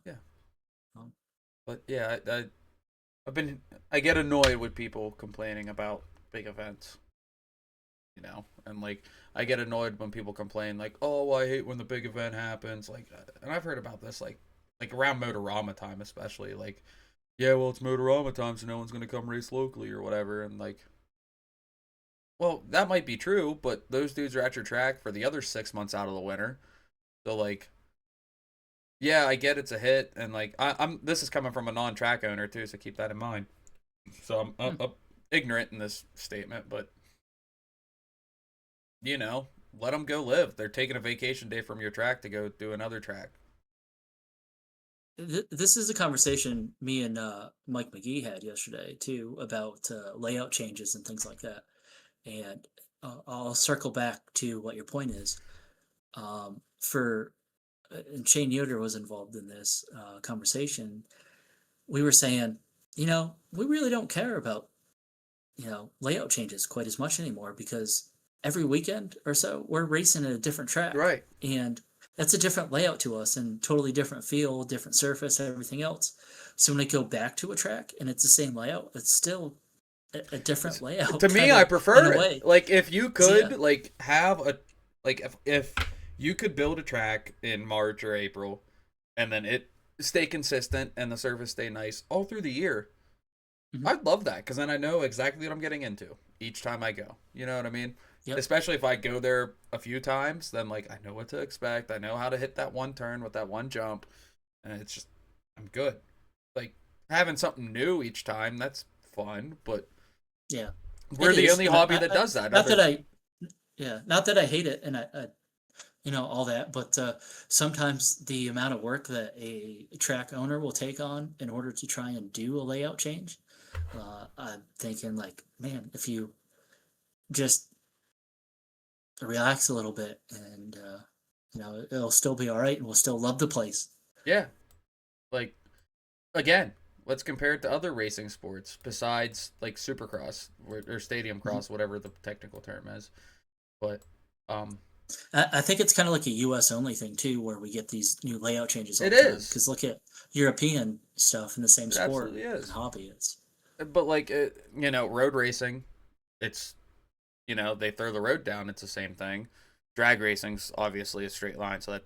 But yeah, I get annoyed with people complaining about big events. And like I get annoyed when people complain like, "Oh, I hate when the big event happens." Like, and I've heard about this like around Motorama time, especially. Like, yeah, well, it's Motorama time, so no one's gonna come race locally or whatever. And like, well, that might be true, but those dudes are at your track for the other 6 months out of the winter. So like, yeah, I get it's a hit, and like I'm this is coming from a non-track owner too, so keep that in mind. So I'm ignorant in this statement, but you know, let them go live. They're taking a vacation day from your track to go do another track.
This is a conversation me and Mike McGee had yesterday too about layout changes and things like that. And I'll circle back to what your point is. For and Shane Yoder was involved in this conversation. We were saying, we really don't care about layout changes quite as much anymore because every weekend or so we're racing at a different track,
Right.
and that's a different layout to us and totally different feel, different surface, everything else. So when I go back to a track and it's the same layout, it's still a different layout.
To me,
kinda,
I
in
prefer
a
it.
way.
Like if you
So,
could
yeah.
like have a like if you could build a track in March or April and then it stay consistent and the surface stay nice all through the year,
Mhm.
I'd love that because then I know exactly what I'm getting into each time I go. You know what I mean?
Yep.
Especially if I go there a few times, then like I know what to expect. I know how to hit that one turn with that one jump, and it's just I'm good. Like having something new each time, that's fun, but
Yeah. It
we're the
is,
only
and
hobby that does that.
not
Other
that not that I hate it, and all that, but sometimes the amount of work that a track owner will take on in order to try and do a layout change, I'm thinking like, man, if you just relax a little bit, and it'll still be all right, and we'll still love the place.
yeah, like again, let's compare it to other racing sports besides like Supercross or Stadium
Mhm.
Cross, whatever the technical term is. But um,
I think it's kind of like a U.S. only thing too, where we get these new layout changes all
it
the time.
is.
Because look at European stuff in the same
It
sport
absolutely
and
is.
hobby. It's
But like road racing, it's they throw the road down. It's the same thing. Drag racing's obviously a straight line, so that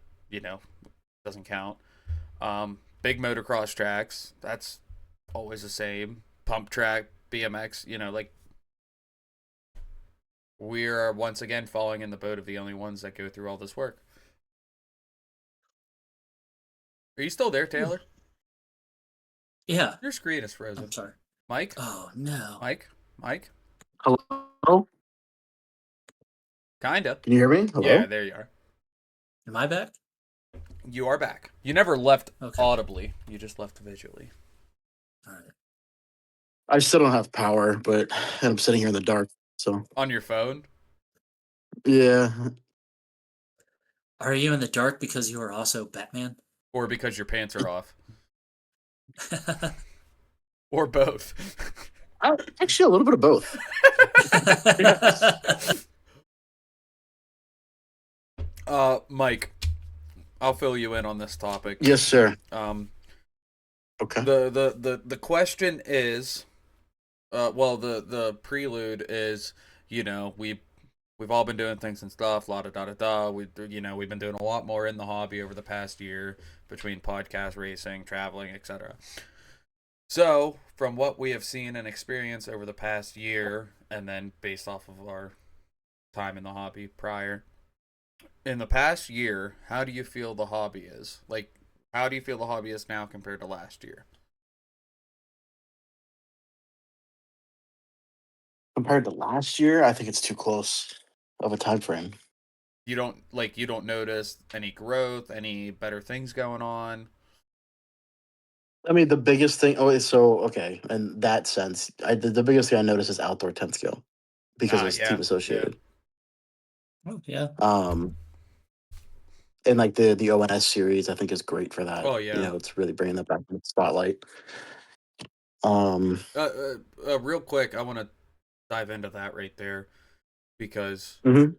doesn't count. Big motocross tracks, that's always the same. Pump track, BMX, like we are once again falling in the boat of the only ones that go through all this work. Are you still there, Taylor?
yeah.
Your screen is
I'm
frozen.
sorry.
Mike?
Oh no.
Mike? Mike?
Hello?
Kinda.
Can you hear me?
Yeah,
Hello?
there you are.
Am I back?
You are back. You never left
Okay.
audibly. You just left visually.
All right.
I still don't have power, but I'm sitting here in the dark. So,
On your phone?
yeah.
Are you in the dark because you are also Batman?
Or because your pants are off? Or both?
Actually, a little bit of both. Yes.
Mike, I'll fill you in on this topic.
Yes, sir.
Um,
Okay.
the question is, well, the prelude is, we've all been doing things and stuff, la da da da da. We've been doing a lot more in the hobby over the past year between podcast racing, traveling, etc. So, from what we have seen and experienced over the past year, and then based off of our time in the hobby prior, in the past year, how do you feel the hobby is? Like, how do you feel the hobby is now compared to last year?
Compared to last year, I think it's too close of a time frame.
You don't notice any growth, any better things going on.
I mean, the biggest thing. Oh, so okay. In that sense, the biggest thing I noticed is outdoor 10 scale because it was
Yeah,
team
yeah.
associated.
Oh yeah.
Um, and like the ONS series, I think is great for that.
Oh yeah.
It's really bringing that back in the spotlight. Um,
Real quick, I want to dive into that right there because
mhm.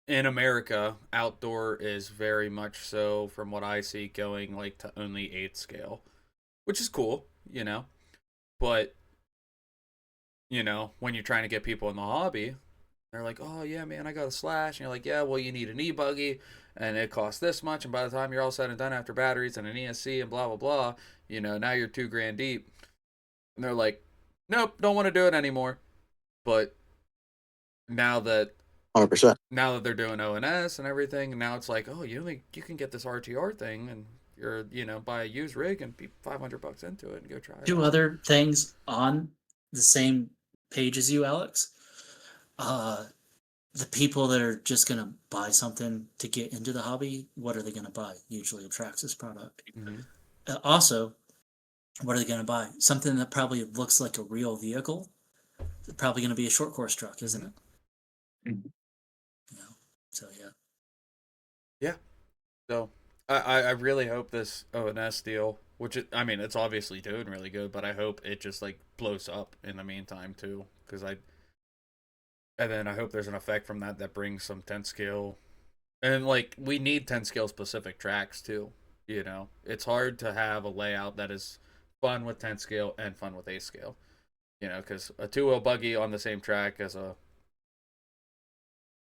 in America, outdoor is very much so, from what I see, going like to only 8th scale, which is cool, But when you're trying to get people in the hobby, they're like, "Oh yeah, man, I got a slash," and you're like, "Yeah, well, you need an e-buggy, and it costs this much, and by the time you're all said and done after batteries and an ESC and blah blah blah, now you're $2,000 deep." And they're like, "Nope, don't want to do it anymore." But now that
100%.
Now that they're doing ONS and everything, now it's like, oh, you can get this RTR thing and you're, buy a used rig and be $500 into it and go try it
Two
out.
other things on the same page as you, Alex. The people that are just going to buy something to get into the hobby, what are they going to buy? Usually a Traxxas product.
Mhm.
Also, what are they going to buy? Something that probably looks like a real vehicle. It's probably going to be a short course truck, isn't it?
Mhm.
You know? So, yeah.
Yeah. So I really hope this ONS deal, which it's obviously doing really good, but I hope it just like blows up in the meantime too, and then I hope there's an effect from that brings some 10 scale, and like we need 10 scale specific tracks too. It's hard to have a layout that is fun with 10 scale and fun with 8 scale. Because a 2-wheel buggy on the same track as a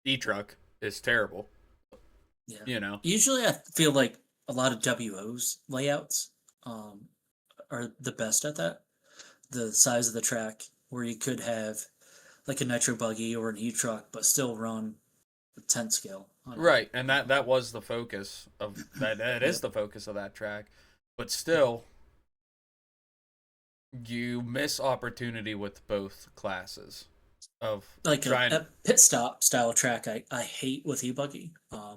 e-truck is terrible.
Yeah. Usually, I feel like a lot of WO's layouts are the best at that. The size of the track, where you could have like a nitro buggy or an e-truck, but still run a 10 scale. On it.
Right, and that was the focus of that. That is the focus of that track, but still, you miss opportunity with both classes of
Like
trying.
a pit stop style track, I hate with e-buggy.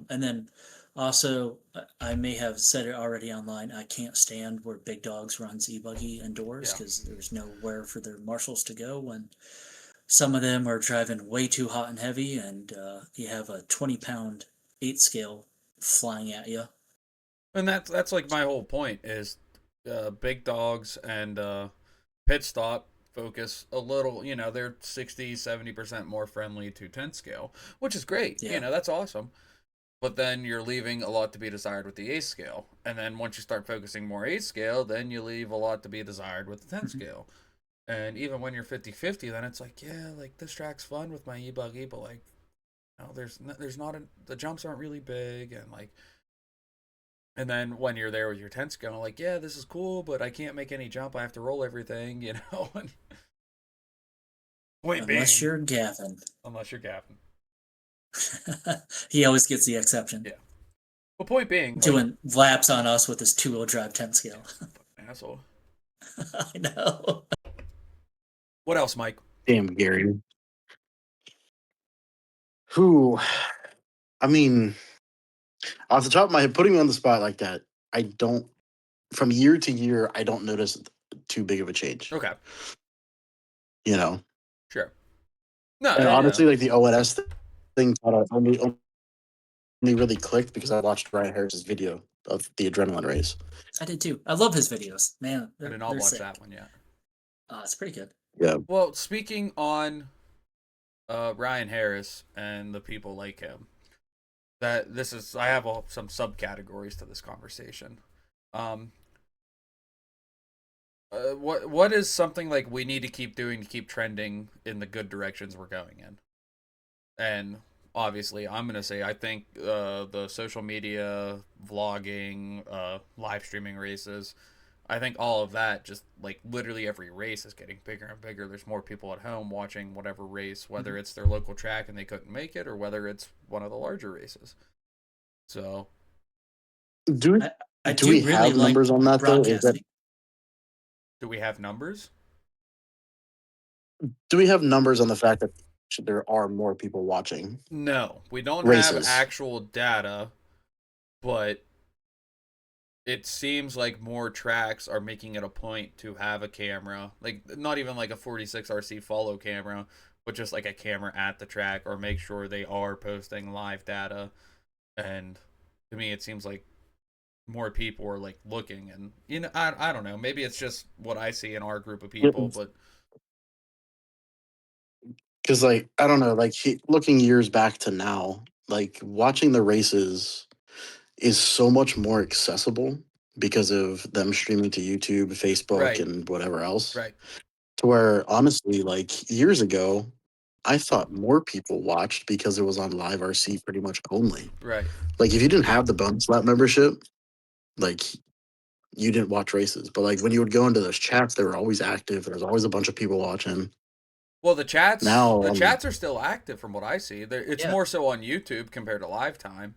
And then also, I may have said it already online. I can't stand where Big Dogs runs e-buggy indoors
Yeah.
because there's nowhere for their marshals to go when some of them are driving way too hot and heavy, and you have a 20-pound 8 scale flying at you.
And that's like my whole point is big dogs and pit stop focus a little, they're 60-70% more friendly to 10 scale, which is great.
Yeah.
That's awesome. But then you're leaving a lot to be desired with the 8 scale. And then once you start focusing more 8 scale, then you leave a lot to be desired with the 10 scale. And even when you're 50-50, then it's like, yeah, like this track's fun with my e-buggy, but like, there's not the jumps aren't really big, and like, and then when you're there with your 10 scale, like, yeah, this is cool, but I can't make any jump. I have to roll everything, And point
Unless
being,
you're Gavin.
unless you're Gavin.
He always gets the exception.
Yeah. Well, point being, like,
Doing laps on us with his 2-wheel drive 10 scale.
asshole.
I know.
What else, Mike?
Damn, Gary. Who? I mean, off the top of my head, putting me on the spot like that, I don't. From year to year, I don't notice too big of a change.
Okay,
Sure.
No,
And honestly, like the ONS thing, only really clicked because I watched Ryan Harris's video of the adrenaline race.
I did too. I love his videos. Man,
I did not watch that one yet.
It's pretty good.
Yeah.
Well, speaking on Ryan Harris and the people like him, I have some subcategories to this conversation. What is something like we need to keep doing to keep trending in the good directions we're going in? And obviously, I'm gonna say I think the social media, vlogging, live streaming races, I think all of that, just like literally every race is getting bigger and bigger. There's more people at home watching whatever race, whether it's their local track and they couldn't make it, or whether it's one of the larger races. So,
Do we
really
have
like
numbers on that though? Is that,
broadcasting.
do we have numbers?
do we have numbers on the fact that there are more people watching?
No, we don't
Races.
have actual data, but it seems like more tracks are making it a point to have a camera, like not even like a 46 RC follow camera, but just like a camera at the track, or make sure they are posting live data. And to me, it seems like more people are like looking, and I don't know, maybe it's just what I see in our group of people, but
Because like I don't know, like looking years back to now, like watching the races is so much more accessible because of them streaming to YouTube, Facebook,
Right.
and whatever else.
right,
To where honestly, like years ago, I thought more people watched because it was on Live RC pretty much only.
right,
Like if you didn't have the bonus lap membership, like you didn't watch races. But like when you would go into those chats, they were always active. There was always a bunch of people watching.
Well, the chats
Now,
the chats are still active from what I see. It's
Yeah.
more so on YouTube compared to live time,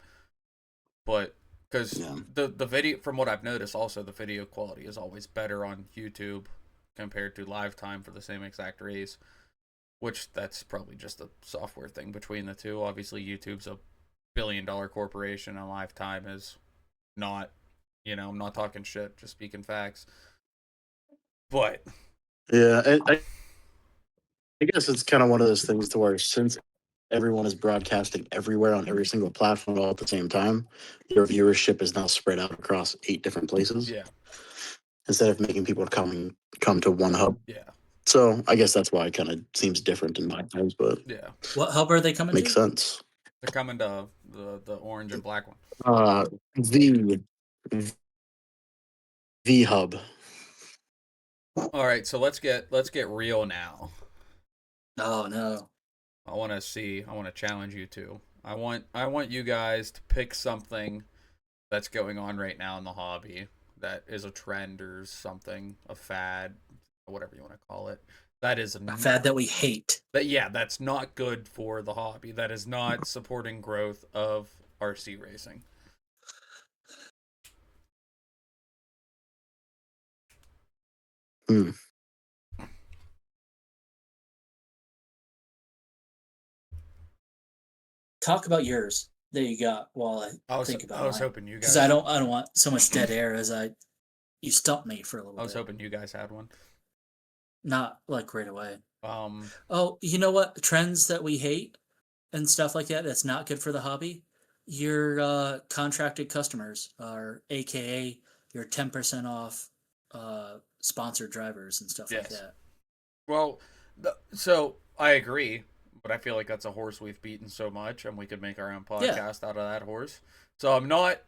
but because
Yeah.
the video, from what I've noticed, also the video quality is always better on YouTube compared to live time for the same exact race. Which that's probably just a software thing between the two. Obviously, YouTube's a billion-dollar corporation, and Lifetime is not. I'm not talking shit, just speaking facts. But
Yeah, I guess it's kind of one of those things to where since everyone is broadcasting everywhere on every single platform all at the same time, your viewership is now spread out across 8 different places
yeah,
instead of making people come to one hub.
yeah,
So I guess that's why it kind of seems different in my times, but
yeah.
What hub are they coming
makes
to?
sense.
They're coming to the orange and black one.
The V hub.
All right, so let's get real now.
Oh no.
I want to challenge you two. I want you guys to pick something that's going on right now in the hobby that is a trend or something, a fad, whatever you want to call it. That is
A fad that we hate.
that's not good for the hobby. That is not supporting growth of RC racing.
Hmm.
Talk about yours that you got while I think
I
about
was
mine.
hoping you guys.
Because I don't want so much dead air as you stumped me for a little
I was
bit.
hoping you guys had one.
Not like right away.
Um,
Oh, you know what? Trends that we hate and stuff like that. That's not good for the hobby. Your contracted customers are, AKA your 10% off sponsored drivers and stuff like
Yes.
that.
well, so I agree, but I feel like that's a horse we've beaten so much, and we could make our own podcast out of that horse. So I'm not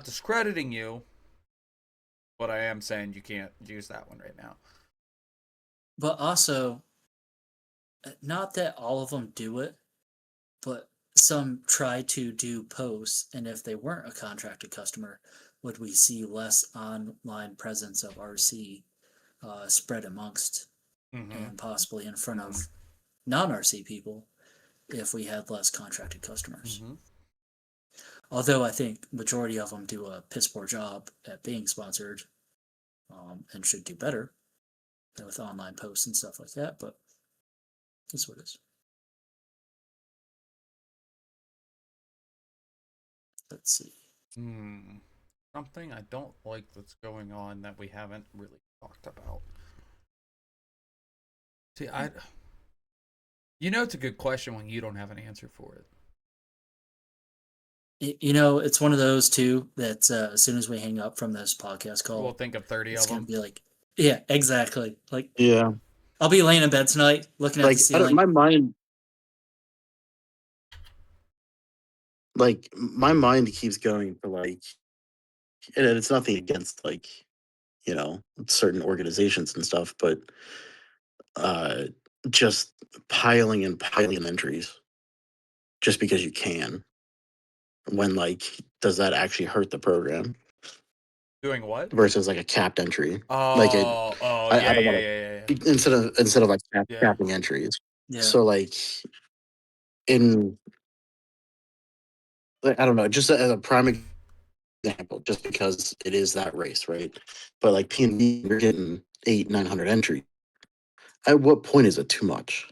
discrediting you, but I am saying you can't use that one right now.
But also, not that all of them do it, but some try to do posts, and if they weren't a contracted customer, would we see less online presence of RC spread amongst
Mm-hmm.
and possibly in front of non-RC people if we had less contracted customers?
Mm-hmm.
Although I think majority of them do a piss poor job at being sponsored, and should do better with online posts and stuff like that, but that's what it is. Let's see.
Something I don't like that's going on that we haven't really talked about. See, it's a good question when you don't have an answer for it.
It's one of those too that as soon as we hang up from this podcast call,
We'll think of 30
it's
of
gonna
them.
be like, yeah, exactly. Like,
Yeah.
I'll be laying in bed tonight looking at
Like
the ceiling.
my mind keeps going to and it's nothing against certain organizations and stuff, but uh just piling and piling entries just because you can, when does that actually hurt the program
Doing what?
versus like a capped entry?
Oh,
Like I
yeah,
don't
yeah,
want
yeah,
to,
yeah.
instead of like
Yeah.
capping entries.
Yeah.
So in I don't know, just as a prime example, just because it is that race, right? But like P&B, you're getting 800-900 entries. At what point is it too much?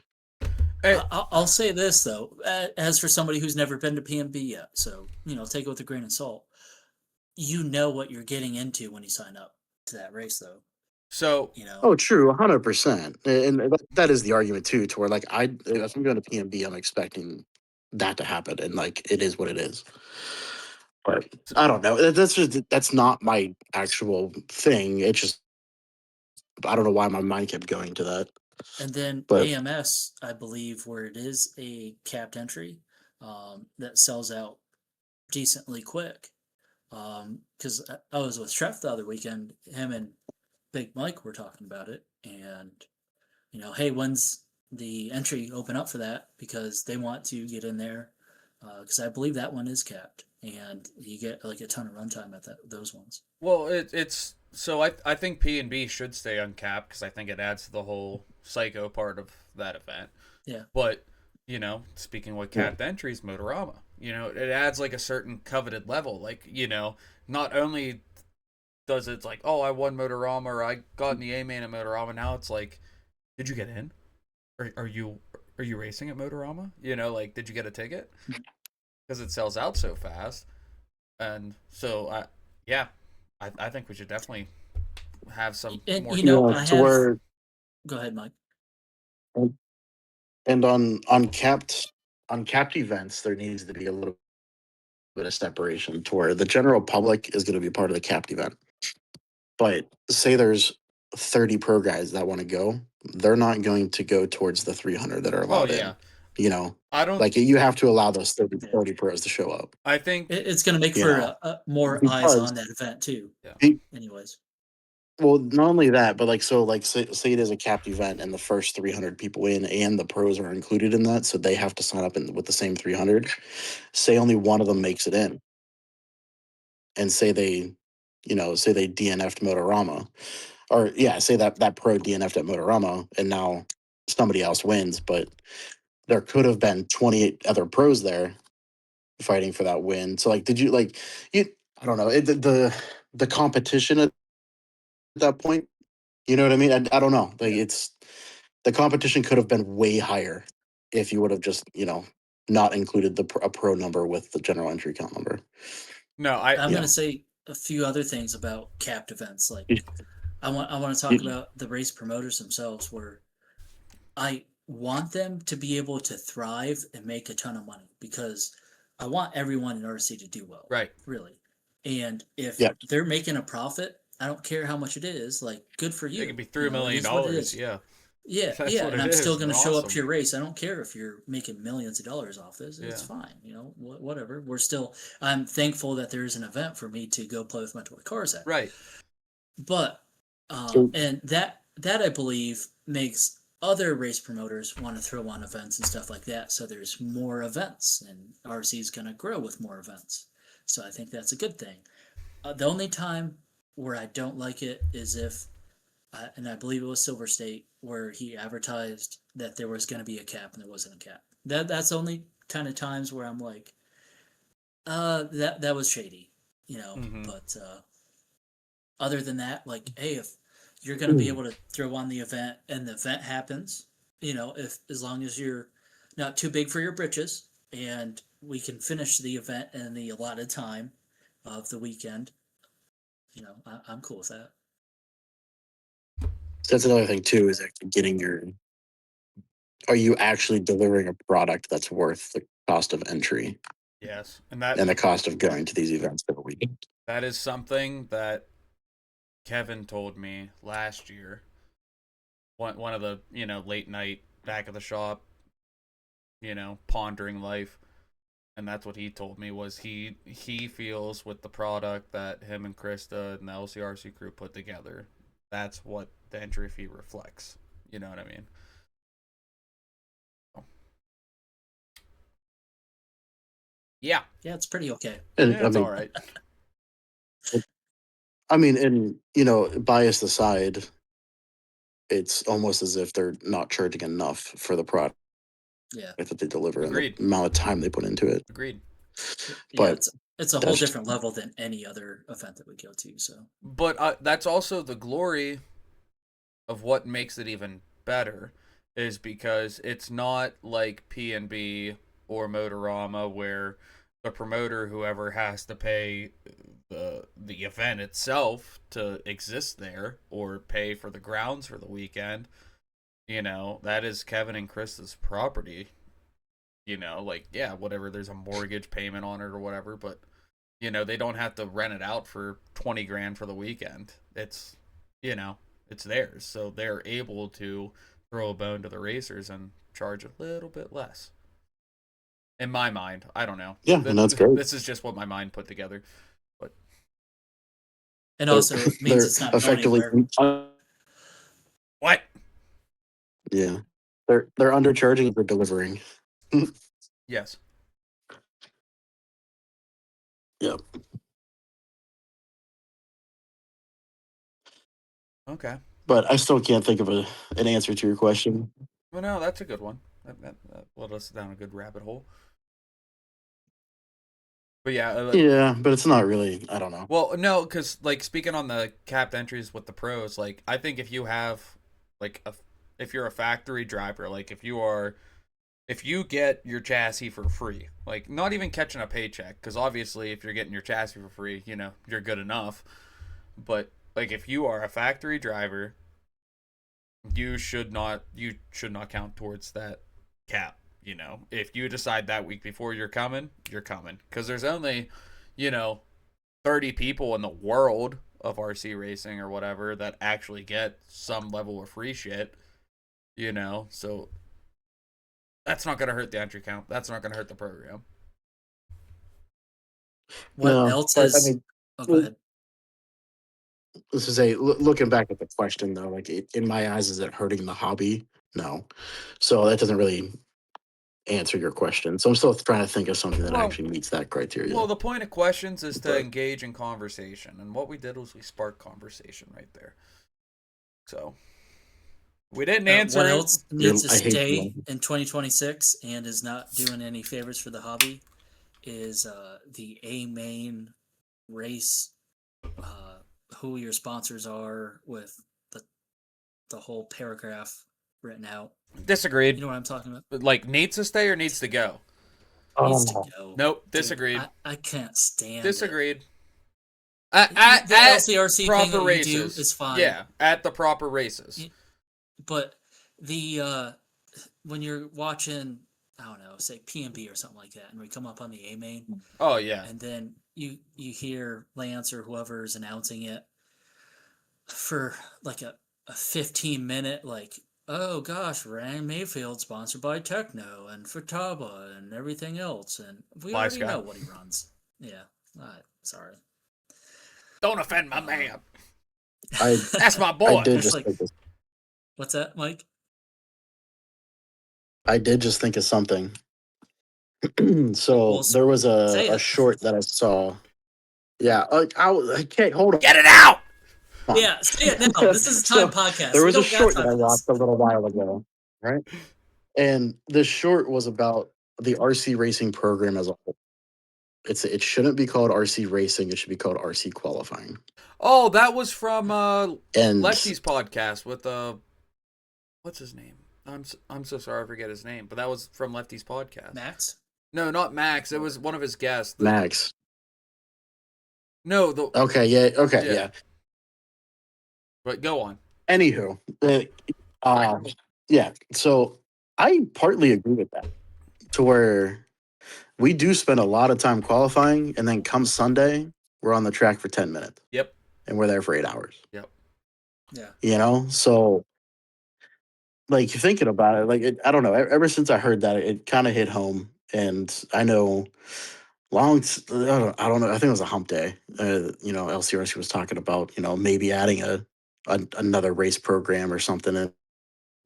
Hey,
I'll say this though, as for somebody who's never been to PMB yet, so take it with a grain of salt. You know what you're getting into when you sign up to that race, though.
so
Oh, true, 100%, and that is the argument too. To where if I'm going to PMB, I'm expecting that to happen, and it is what it is. But I don't know. That's not my actual thing. It's just I don't know why my mind kept going to that.
And then
But
AMS, I believe, where it is a capped entry, that sells out decently quick. Because I was with Trev the other weekend, him and Big Mike were talking about it, and hey, when's the entry open up for that? Because they want to get in there, because I believe that one is capped, and you get like a ton of runtime at those ones.
well, it's So I think P and B should stay uncapped because I think it adds to the whole psycho part of that event.
Yeah.
But speaking with
Yeah.
capped entries, Motorama, it adds like a certain coveted level. Like not only does it's like, oh, I won Motorama or I got in the A main at Motorama. Now it's like, did you get in? Are you racing at Motorama? Like, did you get a ticket? Because it sells out so fast. And so I think we should definitely have some
And
more.
I
to
have.
where
Go ahead, Mike.
and on uncapped events, there needs to be a little bit of separation to where the general public is going to be part of the capped event. But say there's 30 pro guys that want to go, they're not going to go towards the 300 that are
Oh
allowed
yeah,
in.
I don't.
Like you have to allow those 30,
Yeah.
30 pros to show up.
I think
It's going to make
You
for
know,
more eyes
because
on that event too.
he-
Anyways.
well, not only that, but like so, like say it is a capped event and the first 300 people in and the pros are included in that, so they have to sign up with the same 300. Say only one of them makes it in, and say they DNF'd Motorama, or yeah, say that pro DNF'd at Motorama, and now somebody else wins, but there could have been 28 other pros there fighting for that win. So like, did you like you? I don't know the competition at that point. You know what I mean? I don't know. Like
Yeah.
it's the competition could have been way higher if you would have just not included a pro number with the general entry count number.
no.
I'm
You
going to
know,
say a few other things about capped events. Like
You-
I want to talk
you-
about the race promoters themselves, where I want them to be able to thrive and make a ton of money, because I want everyone in RC to do well.
Right.
Really. And if
Yeah.
they're making a profit, I don't care how much it is. Like, good for you.
It could be
You
$3
know, it
million.
is what it is.
Yeah.
Yeah,
That's
yeah,
what
and
it
I'm still
is.
going to show up to
Awesome.
your race. I don't care if you're making millions of dollars off this. It's
Yeah.
fine, whatever. I'm thankful that there is an event for me to go play with my toy cars at.
Right.
But
So-
and that I believe makes other race promoters want to throw on events and stuff like that. So there's more events, and RC is going to grow with more events. So I think that's a good thing. The only time where I don't like it is if, and I believe it was Silver State, where he advertised that there was going to be a cap and there wasn't a cap. That's the only kind of times where I'm like, that was shady,
Mhm.
But other than that, like, hey, if you're going to be able to throw on the event and the event happens, if as long as you're not too big for your britches and we can finish the event in the allotted time of the weekend, I'm cool with that.
That's another thing too, is actually are you actually delivering a product that's worth the cost of entry
Yes.
and the cost of going to these events every weekend?
That is something that Kevin told me last year. One of the late night back of the shop, pondering life, and that's what he told me was he feels with the product that him and Krista and the LCRC crew put together, that's what the entry fee reflects. You know what I mean? Yeah.
Yeah, it's pretty okay.
And
Yeah, it's all right.
I mean, and bias aside, it's almost as if they're not charging enough for the product
Yeah.
that they deliver
Agreed.
and the amount of time they put into it.
Agreed.
Yeah,
But
it's a whole
that's-
different level than any other event that we go to. So
But that's also the glory of what makes it even better, is because it's not like P&B or Motorama where the promoter, whoever, has to pay the event itself to exist there or pay for the grounds for the weekend. That is Kevin and Krista's property. Like, yeah, whatever, there's a mortgage payment on it or whatever, but they don't have to rent it out for 20 grand for the weekend. It's it's theirs, so they're able to throw a bone to the racers and charge a little bit less. In my mind, I don't know.
Yeah, and that's great.
This is just what my mind put together. But
and also it means it's not going
effectively
anywhere.
what?
Yeah, they're undercharging for delivering.
Yes.
Yep.
Okay.
but I still can't think of an answer to your question.
Well, no, that's a good one. That led us down a good rabbit hole. But yeah,
Yeah, but it's not really. I don't know.
well, no, because like speaking on the capped entries with the pros, like I think if you have like if you're a factory driver, like if you get your chassis for free, like not even catching a paycheck, because obviously if you're getting your chassis for free, you're good enough. But like if you are a factory driver, you should not count towards that cap. If you decide that week before you're coming, because there's only, you know, 30 people in the world of RC racing or whatever that actually get some level of free shit. So that's not gonna hurt the entry count. That's not gonna hurt the program.
What
No,
else
but I
is?
mean,
Oh, go ahead.
this is looking back at the question though. Like in my eyes, is it hurting the hobby? No. So that doesn't really answer your question. So I'm still trying to think of something that
Well,
actually meets that criteria.
well, the point of questions is to
But
engage in conversation, and what we did was we sparked conversation right there. So we didn't answer
What
it.
else needs to
I hate
stay
you.
in 2026 and is not doing any favors for the hobby is the A main race, who your sponsors are with the whole paragraph written out.
Disagreed.
You know what I'm talking about?
Like needs to stay or needs to go?
Needs to go.
Nope.
Dude,
Disagreed.
I can't stand it.
Disagreed.
The
At
LCRC thing
proper
that you do
races
is fine.
Yeah, at the proper races.
But the when you're watching, I don't know, say PMB or something like that, and we come up on the A main,
Oh yeah.
and then you hear Lance or whoever is announcing it for like a 15-minute, like, oh gosh, Ryan Mayfield sponsored by Techno and Futaba and everything else, and we
Bye,
already
Scott.
know what he runs. Yeah, sorry.
Don't offend my man.
I
That's my boy.
I did
It's
just
like-
think of,
What's that, Mike?
I did just think of something. So
Well,
there was
say
a
it.
short that I saw. Yeah, I can't hold on.
Get it out.
Yeah, say it now. This is a time podcast.
There
We
was a
don't got
short
time
that I
for this.
watched a little while ago, right? And the short was about the RC racing program as a whole. It shouldn't be called RC racing. It should be called RC qualifying.
Oh, that was from
And
Lefty's podcast with what's his name? I'm so sorry I forget his name, but that was from Lefty's podcast.
Max?
No, not Max. It was one of his guests.
Max.
No, the
Okay, yeah, okay,
Yeah.
yeah.
but go on.
Anywho, yeah. So I partly agree with that. To where we do spend a lot of time qualifying, and then come Sunday, we're on the track for 10 minutes,
Yep.
and we're there for 8 hours.
Yep.
Yeah.
So like thinking about it, like I don't know. Ever since I heard that, it kind of hit home, and I know I don't know. I think it was a hump day. LCRC was talking about maybe adding another race program or something,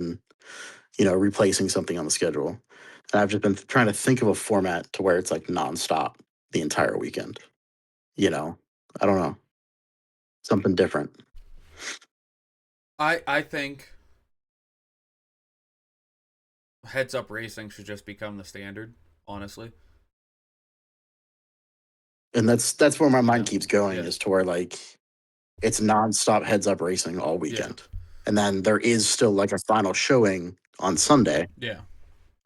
and replacing something on the schedule. And I've just been trying to think of a format to where it's like nonstop the entire weekend. I don't know, something different.
I think heads up racing should just become the standard, honestly.
And that's where my mind keeps going,
Yeah.
is to where like it's nonstop heads up racing all weekend. And then there is still like a final showing on Sunday.
Yeah.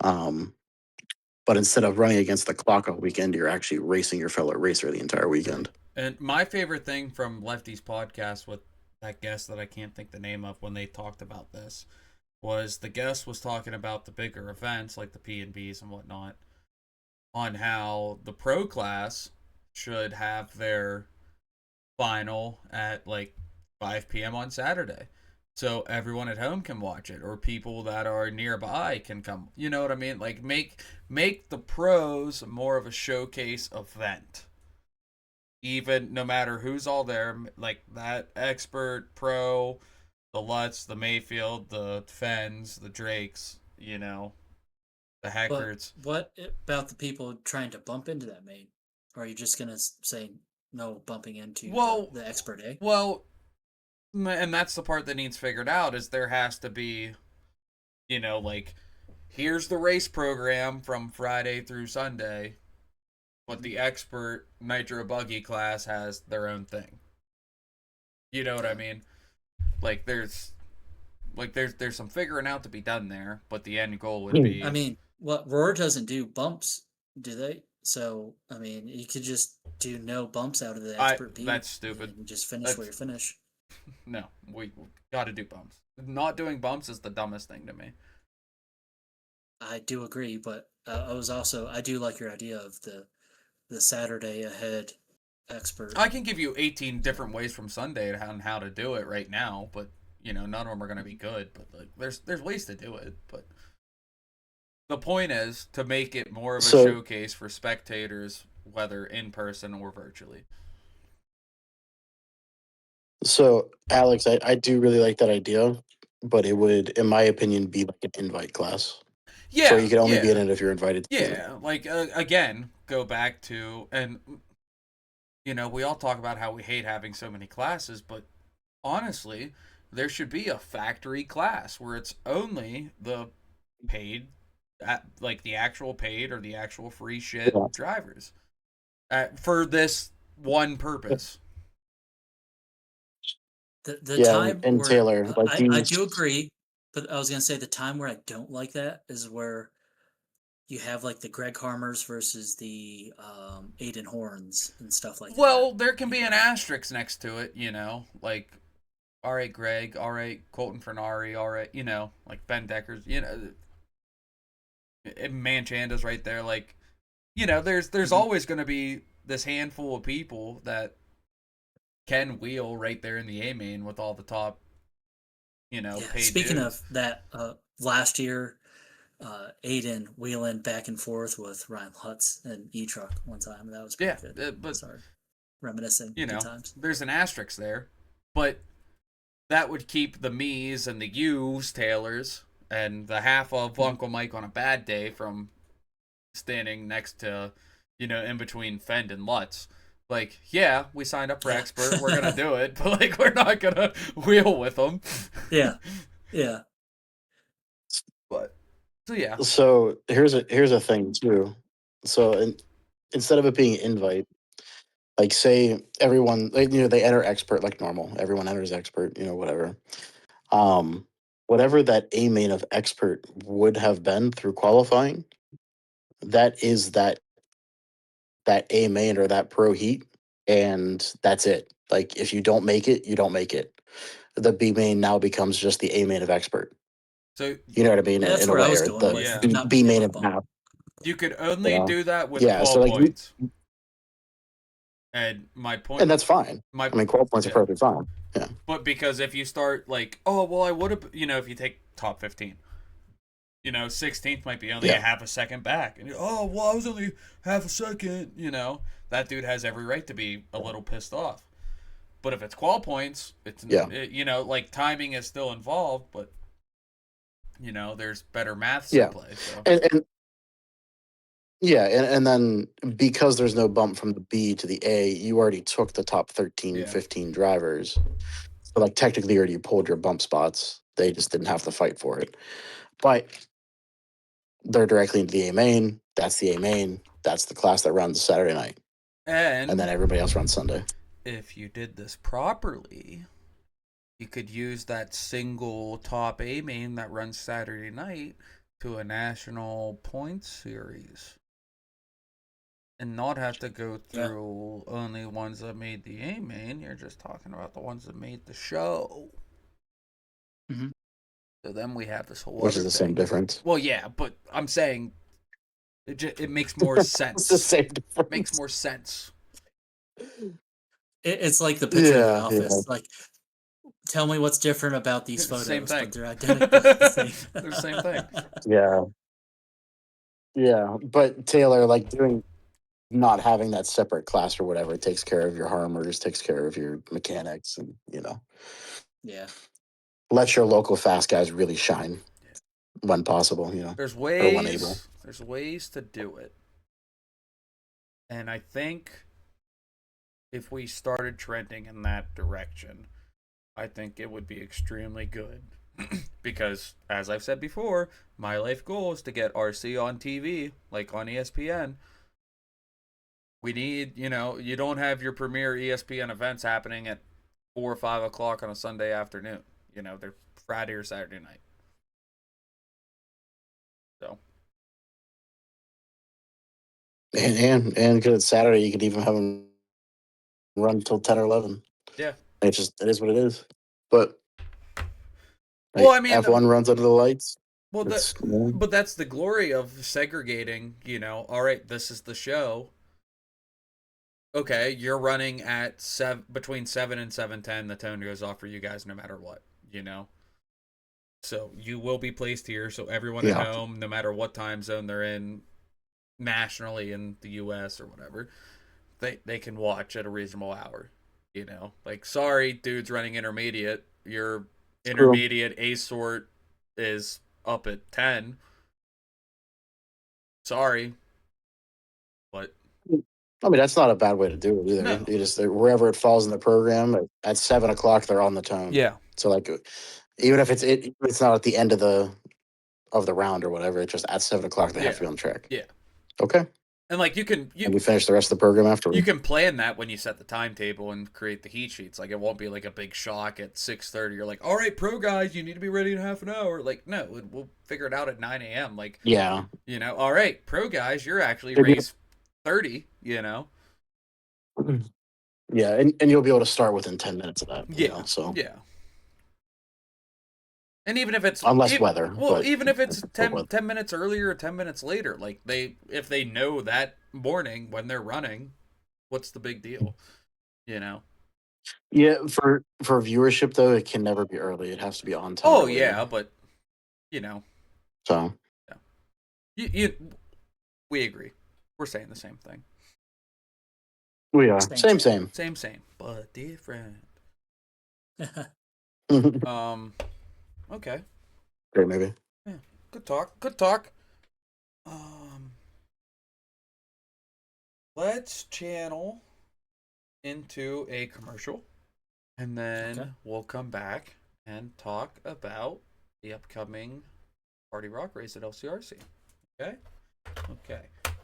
But instead of running against the clock all weekend, you're actually racing your fellow racer the entire weekend.
And my favorite thing from Lefty's podcast with that guest that I can't think the name of when they talked about this was the guest was talking about the bigger events like the P&Bs and whatnot, on how the pro class should have their final at like 5 p.m. on Saturday. So everyone at home can watch it, or people that are nearby can come. You know what I mean? Like make the pros more of a showcase event. Even no matter who's all there, like that expert pro, the Lutz, the Mayfield, the Fens, the Drakes, the Heckards.
But what about the people trying to bump into that main? Or are you just going to say no bumping into the expert A?
Well, And that's the part that needs figured out is there has to be, like, here's the race program from Friday through Sunday, but the expert nitro buggy class has their own thing. You know what I mean? Like there's some figuring out to be done there, but the end goal would be.
I mean, what Roar doesn't do bumps, do they? So I mean, you could just do no bumps out of the expert beat.
That's stupid.
And just finish where you finish.
No, we got to do bumps. Not doing bumps is the dumbest thing to me.
I do agree, but I do like your idea of the Saturday ahead expert.
I can give you 18 different ways from Sunday on how to do it right now, but none of them are going to be good. But like, there's ways to do it. But the point is to make it more of a showcase for spectators, whether in person or virtually.
So, Alex, I do really like that idea, but it would, in my opinion, be like an invite class.
Yeah.
So you can only be in it if you're invited to
Yeah, like, again, go back to, and, we all talk about how we hate having so many classes, but honestly, there should be a factory class where it's only the paid, like the actual paid or the actual free shit drivers for this one purpose.
The time
and
where,
Taylor, like
I do agree, but I was gonna say the time where I don't like that is where you have like the Greg Harmers versus the Aiden Horns and stuff like that.
Well, there can be an asterisk next to it, like, all right, Greg, all right, Colton Fernari, all right, like Ben Deckers, Manchanda's right there, like, there's always going to be this handful of people that can wheel right there in the A main with all the top, paid
Speaking
dudes.
of that, last year, Aiden wheeling back and forth with Ryan Lutz and E-Truck one time. That was pretty good.
But
sorry, reminiscing good times.
There's an asterisk there, but that would keep the me's and the you's, Taylors, and the half of Uncle Mike on a bad day from standing next to, in between Fend and Lutz. Like, yeah, we signed up for expert. We're going to do it, but, like, we're not going to wheel with them.
Yeah.
But, so, yeah.
So, here's a thing, too. So, instead of it being invite, like, say everyone, like, they enter expert like normal. Everyone enters expert, whatever. Whatever that A main of expert would have been through qualifying, that is that A main or that pro heat, and that's it. Like, if you don't make it, you don't make it. The B main now becomes just the A main of expert.
So
you know what I mean?
That's
in
where
a way,
I was
or
going
the
with
B main of now.
You could only do that with 12
so, like,
points. And my point,
and that's fine. I mean, 12 points are perfectly fine. Yeah.
But because if you start like, oh well, I would have, if you take top 15, 16th might be only a half a second back, and oh well, I was only half a second. That dude has every right to be a little pissed off. But if it's qual points, it's like timing is still involved, but there's better maths in play. So.
And then because there's no bump from the B to the A, you already took the top 13, 15 drivers. So, like, technically you already pulled your bump spots. They just didn't have to fight for it. But they're directly into the A main. That's the A main. That's the class that runs Saturday night. And then everybody else runs Sunday.
If you did this properly, you could use that single top A main that runs Saturday night to a national points series. And not have to go through only ones that made the A main. You're just talking about the ones that made the show.
Mm-hmm.
So then we have this whole
Which is the same difference.
Well, yeah, but I'm saying it makes more sense.
It's the same difference.
It makes more sense.
It's like the picture in the office. Like, tell me what's different about these photos.
Same thing.
But they're identical. They're
the same thing.
Yeah, but Taylor, like, not having that separate class or whatever, it takes care of your harmers, takes care of your mechanics, and let your local fast guys really shine when possible.
There's
or when able.
There's ways to do it, and I think if we started trending in that direction, I think it would be extremely good. Because, as I've said before, my life goal is to get RC on TV, like on ESPN. We need, you don't have your premier ESPN events happening at 4 or 5 o'clock on a Sunday afternoon. They're Friday or Saturday night. So.
And because it's Saturday, you could even have them run till 10 or 11.
Yeah.
It is what it is. But
Well, I mean,
F1 runs under the lights.
Well, but that's the glory of segregating. All right, this is the show. Okay, you're running at between 7 and 7:10. The tone goes off for you guys no matter what. So you will be placed here. So everyone at home, no matter what time zone they're in, nationally in the U.S. or whatever, they can watch at a reasonable hour. Like, sorry, dudes running intermediate. Your intermediate A sort is up at 10. Sorry, but
I mean, that's not a bad way to do it either.
No.
You just wherever it falls in the program at 7 o'clock, they're on the tone.
yeah,
So like, even if it's not at the end of the round or whatever, it's just at 7 o'clock they have to be on track.
Yeah.
Okay.
And like
And we finish the rest of the program afterwards.
You can plan that when you set the timetable and create the heat sheets. Like, it won't be like a big shock at 6:30. You're like, all right, pro guys, you need to be ready in half an hour. Like, no, we'll figure it out at 9 a.m. Like,
yeah.
All right, pro guys, you're actually race 30.
Yeah, and you'll be able to start within 10 minutes of that. So
yeah. And even if it's
unless weather.
Well, even if it's 10 minutes earlier or 10 minutes later, like if they know that morning when they're running, what's the big deal?
Yeah, for viewership though, it can never be early. It has to be on time.
Oh yeah, but
So
we agree. We're saying the same thing.
We are same,
but different. Okay.
Great movie.
Yeah. Good talk. Let's channel into a commercial, and then we'll come back and talk about the upcoming Party Rock race at LCRC. Okay.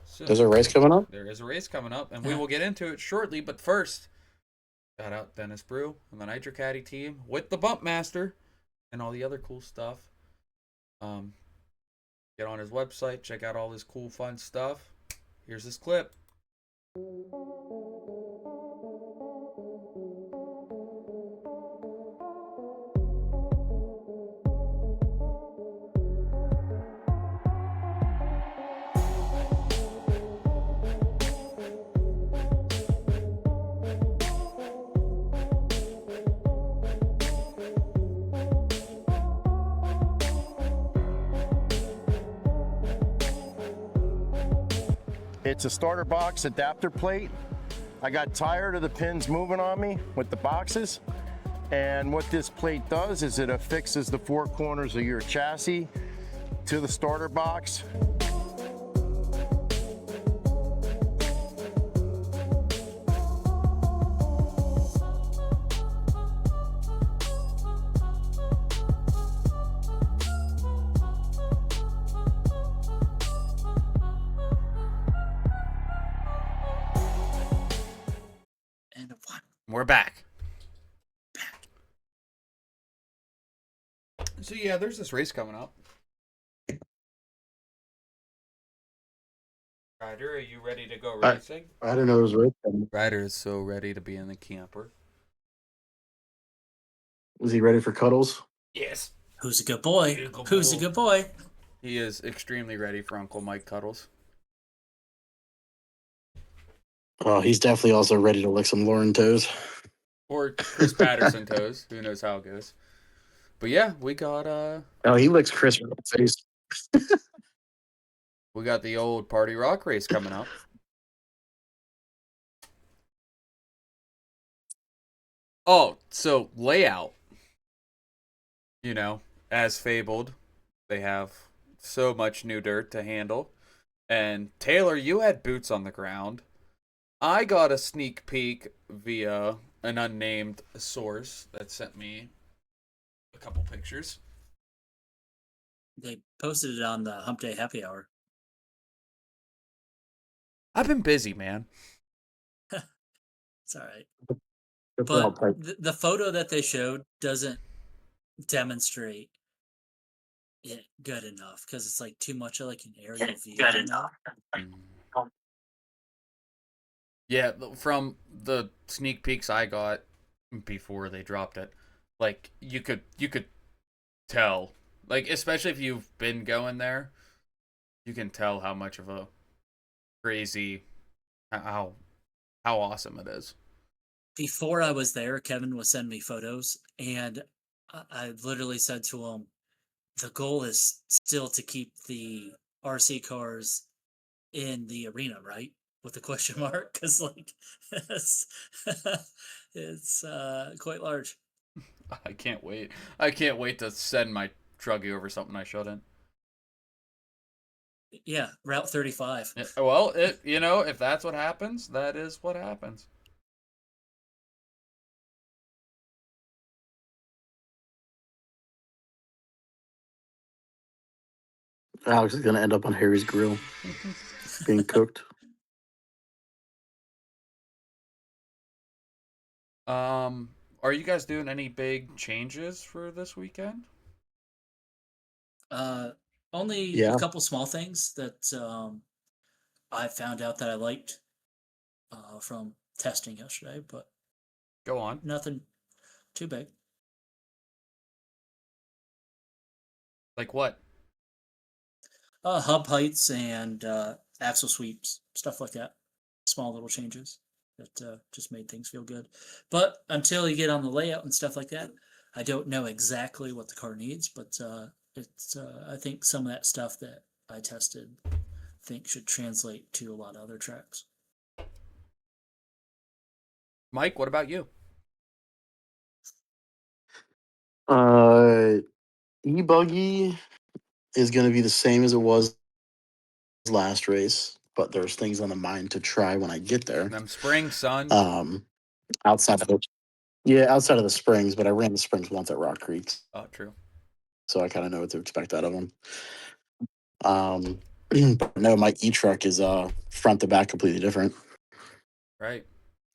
So
there's a race coming up?
There is a race coming up, and we will get into it shortly. But first, shout out Dennis Brew and the Nitro Caddy team with the Bump Master and all the other cool stuff. Get on his website, check out all his cool, fun stuff. Here's this clip.
It's a starter box adapter plate. I got tired of the pins moving on me with the boxes. And what this plate does is it affixes the four corners of your chassis to the starter box.
We're back. So yeah, there's this race coming up. Ryder, are you ready to go racing?
I didn't know it was a race coming.
Ryder is so ready to be in the camper.
Was he ready for cuddles?
Yes.
Who's a good boy? Who's a good boy?
He is extremely ready for Uncle Mike Cuddles.
Oh, he's definitely also ready to lick some Lauren toes.
Or Chris Patterson toes. Who knows how it goes. But yeah, we got
Oh, he licks Chris in the face.
we got the old Party Rock race coming up. Oh, so layout. As fabled, they have so much new dirt to handle. And Taylor, you had boots on the ground. I got a sneak peek via an unnamed source that sent me a couple pictures.
They posted it on the Hump Day Happy Hour.
I've been busy, man.
It's all right.
Good for all
But
parties.
the photo that they showed doesn't demonstrate it good enough because it's like too much of like an aerial view. You know?
Yeah, from the sneak peeks I got before they dropped it, like you could tell, like especially if you've been going there, you can tell how much of a crazy how awesome it is.
Before I was there, Kevin was sending me photos, and I literally said to him, "The goal is still to keep the RC cars in the arena, right?" With the question mark, because like it's quite large.
I can't wait. I can't wait to send my truggy over something I shouldn't.
Yeah, Route 35.
Yeah, well, if that's what happens, that is what happens.
Alex is gonna end up on Harry's grill being cooked.
Are you guys doing any big changes for this weekend?
Only a
Yeah.
couple small things that I found out that I liked from testing yesterday, but
Go on.
nothing too big.
Like what?
Hub heights and axle sweeps, stuff like that. Small little changes that just made things feel good. But until you get on the layout and stuff like that, I don't know exactly what the car needs. But it's I think some of that stuff that I tested, I think should translate to a lot of other tracks.
Mike, what about you?
E-buggy is gonna be the same as it was last race, but there's things on the mind to try when I get there.
Them spring, son.
Outside of outside of the springs, but I ran the springs once at Rock Creek,
Oh, true.
so I kind of know what to expect out of them. But no, my e-truck is front to back completely different.
Right.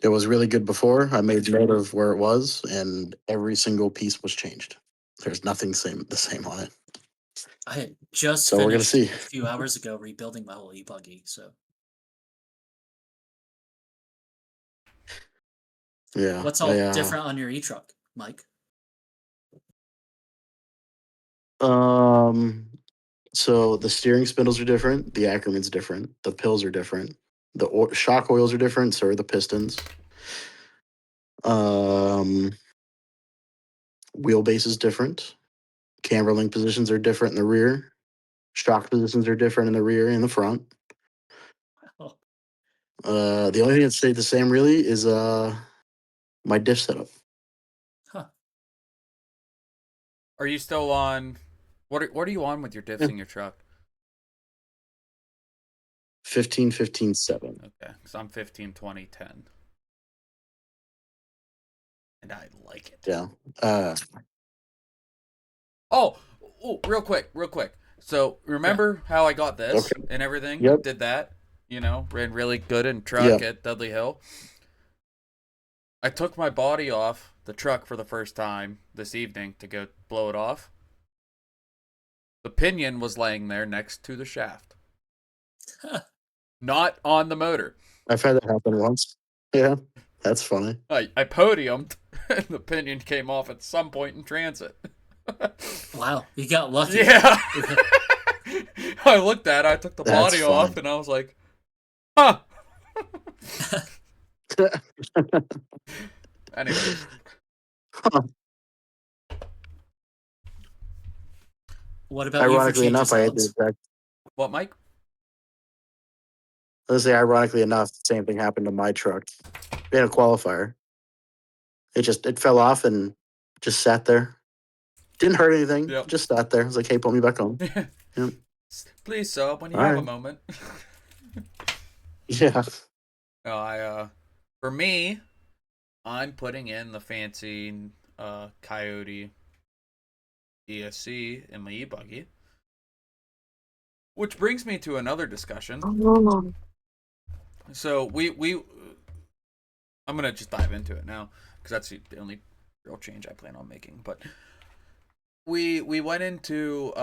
It was really good before. I made note of where it was, and every single piece was changed. There's nothing the same on it.
I had just
So we're gonna
finished
see.
a few hours ago rebuilding my whole e-buggy, so
Yeah.
what's all different on your e-truck, Mike?
So the steering spindles are different. The Ackerman's different. The pills are different. The shock oils are different. So are the pistons. Wheelbase is different. Camber link positions are different in the rear. Shock positions are different in the rear and the front.
Oh,
The only thing that stayed the same really is my diff setup.
huh.
Are you still on? What are you on with your diffs
Yeah.
in your truck?
15, 15, 7.
Okay, because I'm 15, 20, 10. And I like it.
Yeah.
Oh, real quick. So remember how I got this
Okay.
and everything?
Yep.
Did that? Ran really good in truck at Dudley Hill. I took my body off the truck for the first time this evening to go blow it off. The pinion was laying there next to the shaft. Not on the motor.
I've had that happen once. Yeah. That's funny.
I podiumed and the pinion came off at some point in transit.
Wow, you got lucky.
Yeah. I looked at it, I took the
That's
body
funny.
off, and I was like, huh. Anyways.
What about you for
Ironically enough,
changes,
I had the
Alex?
exact.
What, Mike?
Let's say, ironically enough, the same thing happened to my truck in a qualifier. It fell off and just sat there. Didn't hurt anything.
Yep.
Just sat there. I was like, hey, put me back on. Yep.
Please, sub, when you
All
have a
right.
moment.
Yeah.
No, for me, I'm putting in the fancy Coyote ESC in my e-buggy. Which brings me to another discussion. So I'm gonna just dive into it now because that's the only real change I plan on making. But we went into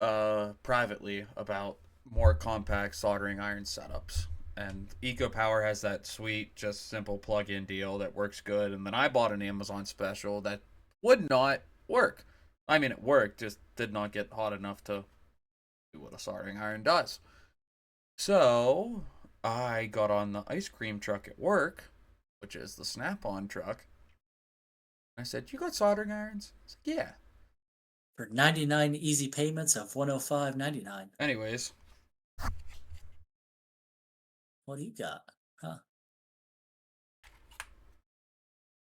privately about more compact soldering iron setups, and EcoPower has that sweet, just simple plug-in deal that works good. And then I bought an Amazon special that would not work. I mean, it worked, just did not get hot enough to do what a soldering iron does. So I got on the ice cream truck at work, which is the Snap-on truck. I said, "You got soldering irons?" I said, "Yeah."
For 99 easy payments of 105.99.
Anyways,
What do you got? Huh?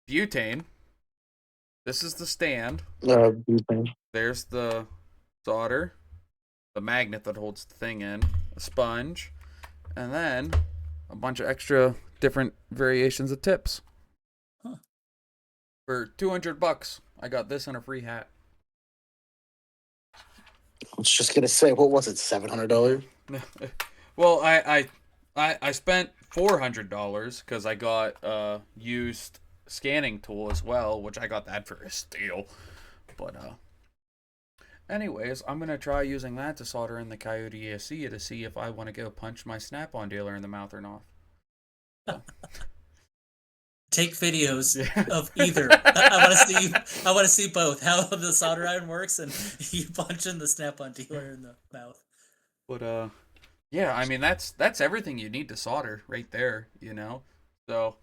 butane. This is the stand.
Butane.
There's the solder, the magnet that holds the thing in, a sponge, and then a bunch of extra different variations of tips.
Huh.
For $200, I got this and a free hat.
I was just gonna say, what was it, $700?
Well, I spent $400 because I got a used scanning tool as well, which I got that for a steal. But anyways, I'm gonna try using that to solder in the Coyote ESC to see if I want to go punch my Snap-on dealer in the mouth or not. So.
Take videos
Yeah.
of either. I want to see both. How the solder iron works and you punching the Snap-on dealer in the mouth.
But yeah, I mean that's everything you need to solder right there, you know. So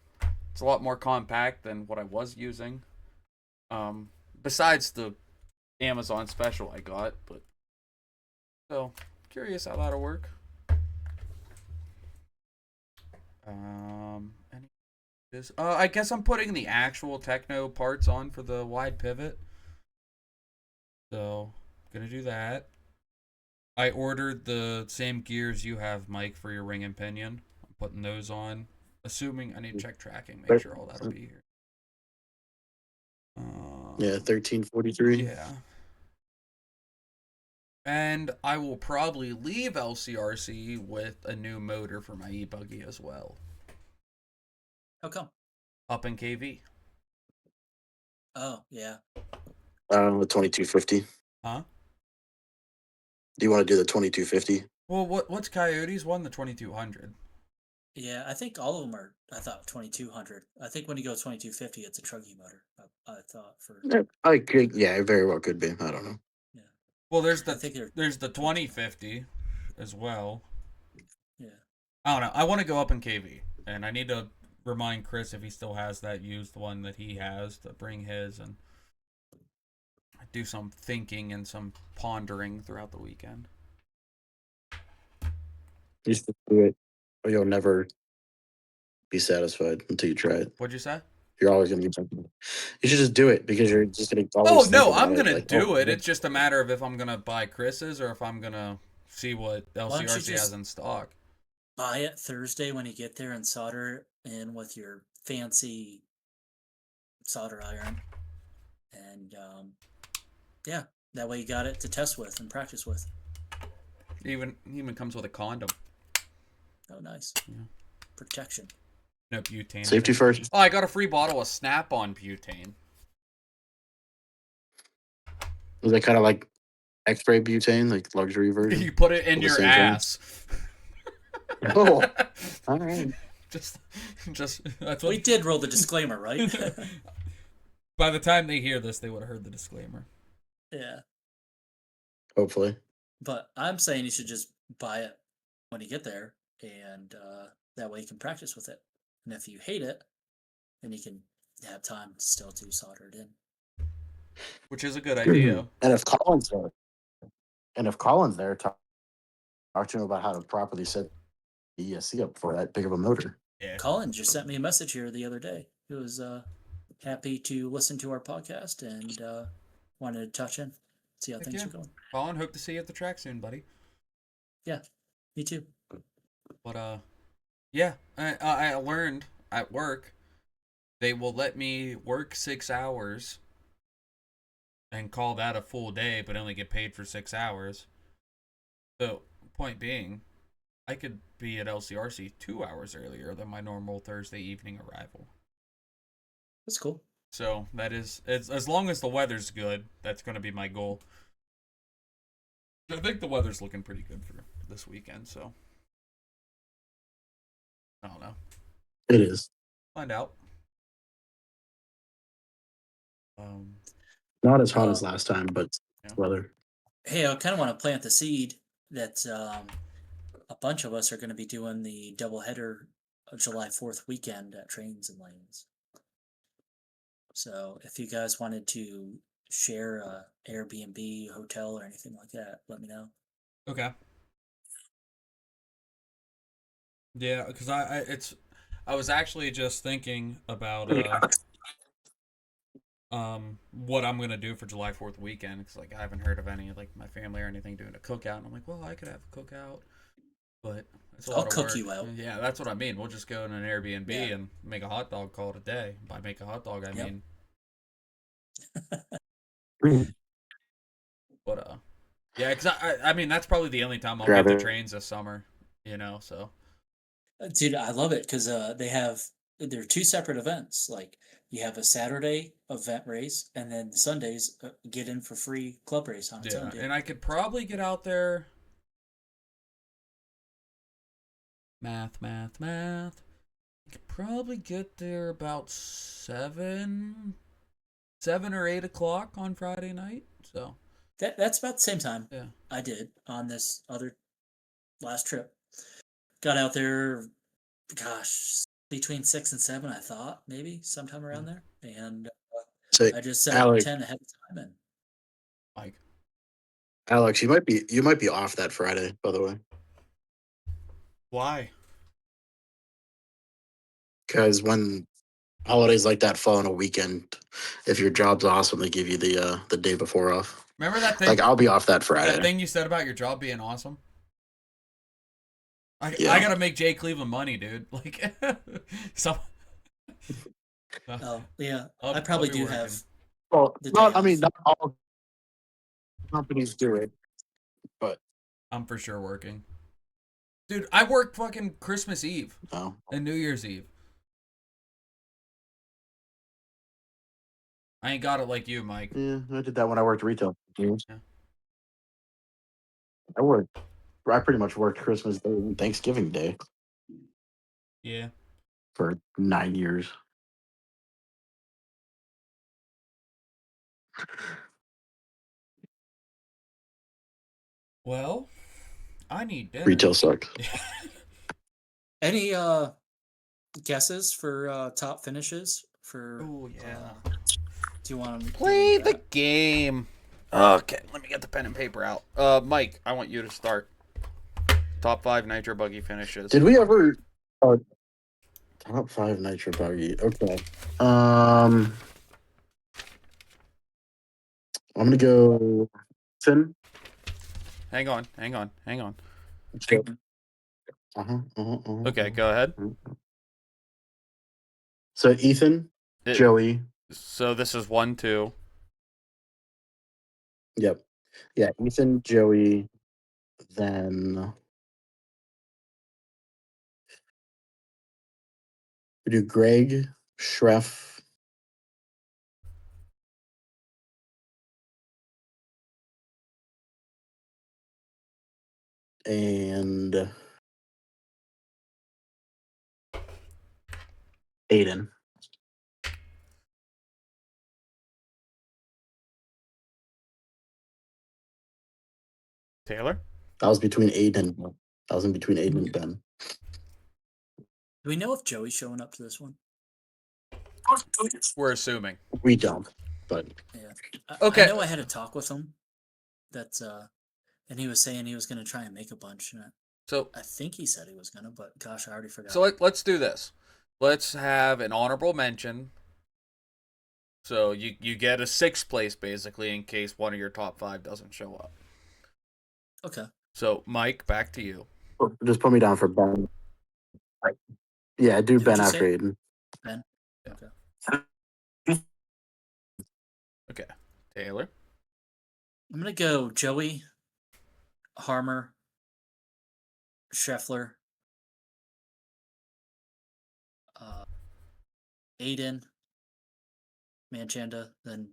it's a lot more compact than what I was using. Besides the Amazon special I got, but so curious how that'll work. I guess I'm putting the actual Techno parts on for the wide pivot. So gonna do that. I ordered the same gears you have, Mike, for your ring and pinion. I'm putting those on. Assuming I need to check tracking, make sure all that'll be here.
Yeah, 1343.
Yeah. And I will probably leave LCRC with a new motor for my e-buggy as well.
How come?
Up in KV.
Oh, yeah.
The 2250.
Huh?
Do you want to do the 2250?
Well, what's Coyote's one? The 2200.
Yeah, I think all of them are, I thought, 2200. I think when you go 2250, it's a Truggy motor. I thought for.
Yeah, it very well could be. I don't know.
Yeah.
Well, there's
I think
the 2050 as well.
Yeah.
I don't know. I want to go up in KV, and I need to remind Chris if he still has that used one that he has to bring his and do some thinking and some pondering throughout the weekend.
You should do it, or you'll never be satisfied until you try it.
What'd you say?
You're always gonna be something. You should just do it because you're just gonna
Oh
always think
no,
about
I'm
it,
gonna
like,
do
oh,
it. It's just a matter of if I'm gonna buy Chris's or if I'm gonna see what
don't you
LCRC has
just-
in stock.
Buy it Thursday when you get there and solder in with your fancy solder iron. And yeah, that way you got it to test with and practice with.
Even comes with a condom.
Oh, nice.
Yeah.
Protection.
No butane.
safety first.
Oh, I got a free bottle of Snap-on butane.
Is that kind of like X-ray butane, like luxury version?
You put it in
At the
your
same time?
ass.
Oh, all right.
just that's
We
what.
did roll the disclaimer, right?
By the time they hear this, they would have heard the disclaimer.
Yeah.
Hopefully.
But I'm saying you should just buy it when you get there, and that way you can practice with it. And if you hate it, then you can have time still to solder it in.
Which is a good idea.
And if Colin's there, talk to him about how to properly set the ESC up for that big of a motor.
Yeah.
Colin just sent me a message here the other day. He was happy to listen to our podcast and wanted to touch in, see how
Heck
things
yeah.
are going.
Colin, hope to see you at the track soon, buddy.
Yeah, me too.
But yeah, I learned at work they will let me work 6 hours and call that a full day, but only get paid for 6 hours. So, point being, I could be at LCRC 2 hours earlier than my normal Thursday evening arrival.
That's cool.
So that is, as long as the weather's good, that's going to be my goal. I think the weather's looking pretty good for this weekend, so I don't know.
It is.
Find out.
Not as hot as last time, but
Yeah.
weather.
Hey, I kind of want to plant the seed that a bunch of us are going to be doing the doubleheader of July 4th weekend at Trains and Lanes. So if you guys wanted to share a Airbnb, hotel, or anything like that, let me know.
Okay. Yeah, because I was actually just thinking about what I'm gonna do for July 4th weekend, because like I haven't heard of any like my family or anything doing a cookout, and I'm like, well, I could have a cookout, but it's a
I'll
lot of
cook
work.
you out.
Yeah, that's what I mean. We'll just go in an Airbnb
Yeah.
and make a hot dog, call it a day. By make a hot dog, I
Yep.
mean, but yeah, because I mean that's probably the only time I'll
Grab
get
it.
to Trains this summer, you know. So
Dude, I love it because they're two separate events. Like you have a Saturday event race, and then Sundays get in for free club race on its
yeah,
own. Dude.
and I could probably get out there. Math. I could probably get there about 7 or 8 o'clock on Friday night. So
That's about the same time
yeah,
I did on this other last trip. Got out there, gosh, between 6 and 7, I thought maybe sometime around there, and
So,
I just set
Alex,
10 ahead of time. And
like
Alex, you might be off that Friday, by the way,
why?
because when holidays like that fall on a weekend, if your job's awesome, they give you the day before off.
Remember that thing?
Like I'll be off that Friday.
That thing you said about your job being awesome.
Yeah.
I gotta make Jay Cleveland money, dude. Like, so.
oh yeah,
I'll
I probably
be
do
working.
have.
Well,
the
not,
day
I mean,
off.
not all companies do it, but
I'm for sure working. Dude, I work fucking Christmas Eve
no.
and New Year's Eve. I ain't got it like you, Mike.
Yeah, I did that when I worked retail.
Yeah.
I pretty much worked Christmas Day and Thanksgiving Day
Yeah.
for 9 years.
Well, I need dinner.
Retail sucks.
Any guesses for top finishes for?
Oh yeah.
Do you want to
Play the game. Okay, let me get the pen and paper out. Mike, I want you to start. Top 5 Nitro Buggy finishes.
Did we ever? Top 5 Nitro Buggy. Okay. I'm gonna go. Ethan.
Hang on. Okay, go ahead.
So Ethan, Joey.
So this is 1, 2.
Yep. Yeah, Ethan, Joey, then we do Greg, Schreff, and Aiden.
Taylor?
I was in between Aiden and Ben.
Do we know if Joey's showing up to this one?
We're assuming.
We don't, but
Yeah.
Okay.
I know I had a talk with him. That's and he was saying he was going to try and make a bunch. And
So
I think he said he was going to, but gosh, I already forgot.
So let's do this. Let's have an honorable mention. So you get a 6th place basically in case one of your top 5 doesn't show up.
Okay.
So Mike, back to you.
just put me down for Ben. Yeah, do
Who'd
Ben
you
after
say?
Aiden.
Ben.
Yeah.
Okay.
Okay. Taylor.
I'm gonna go Joey, Harmer, Scheffler, uh, Aiden, Manchanda, then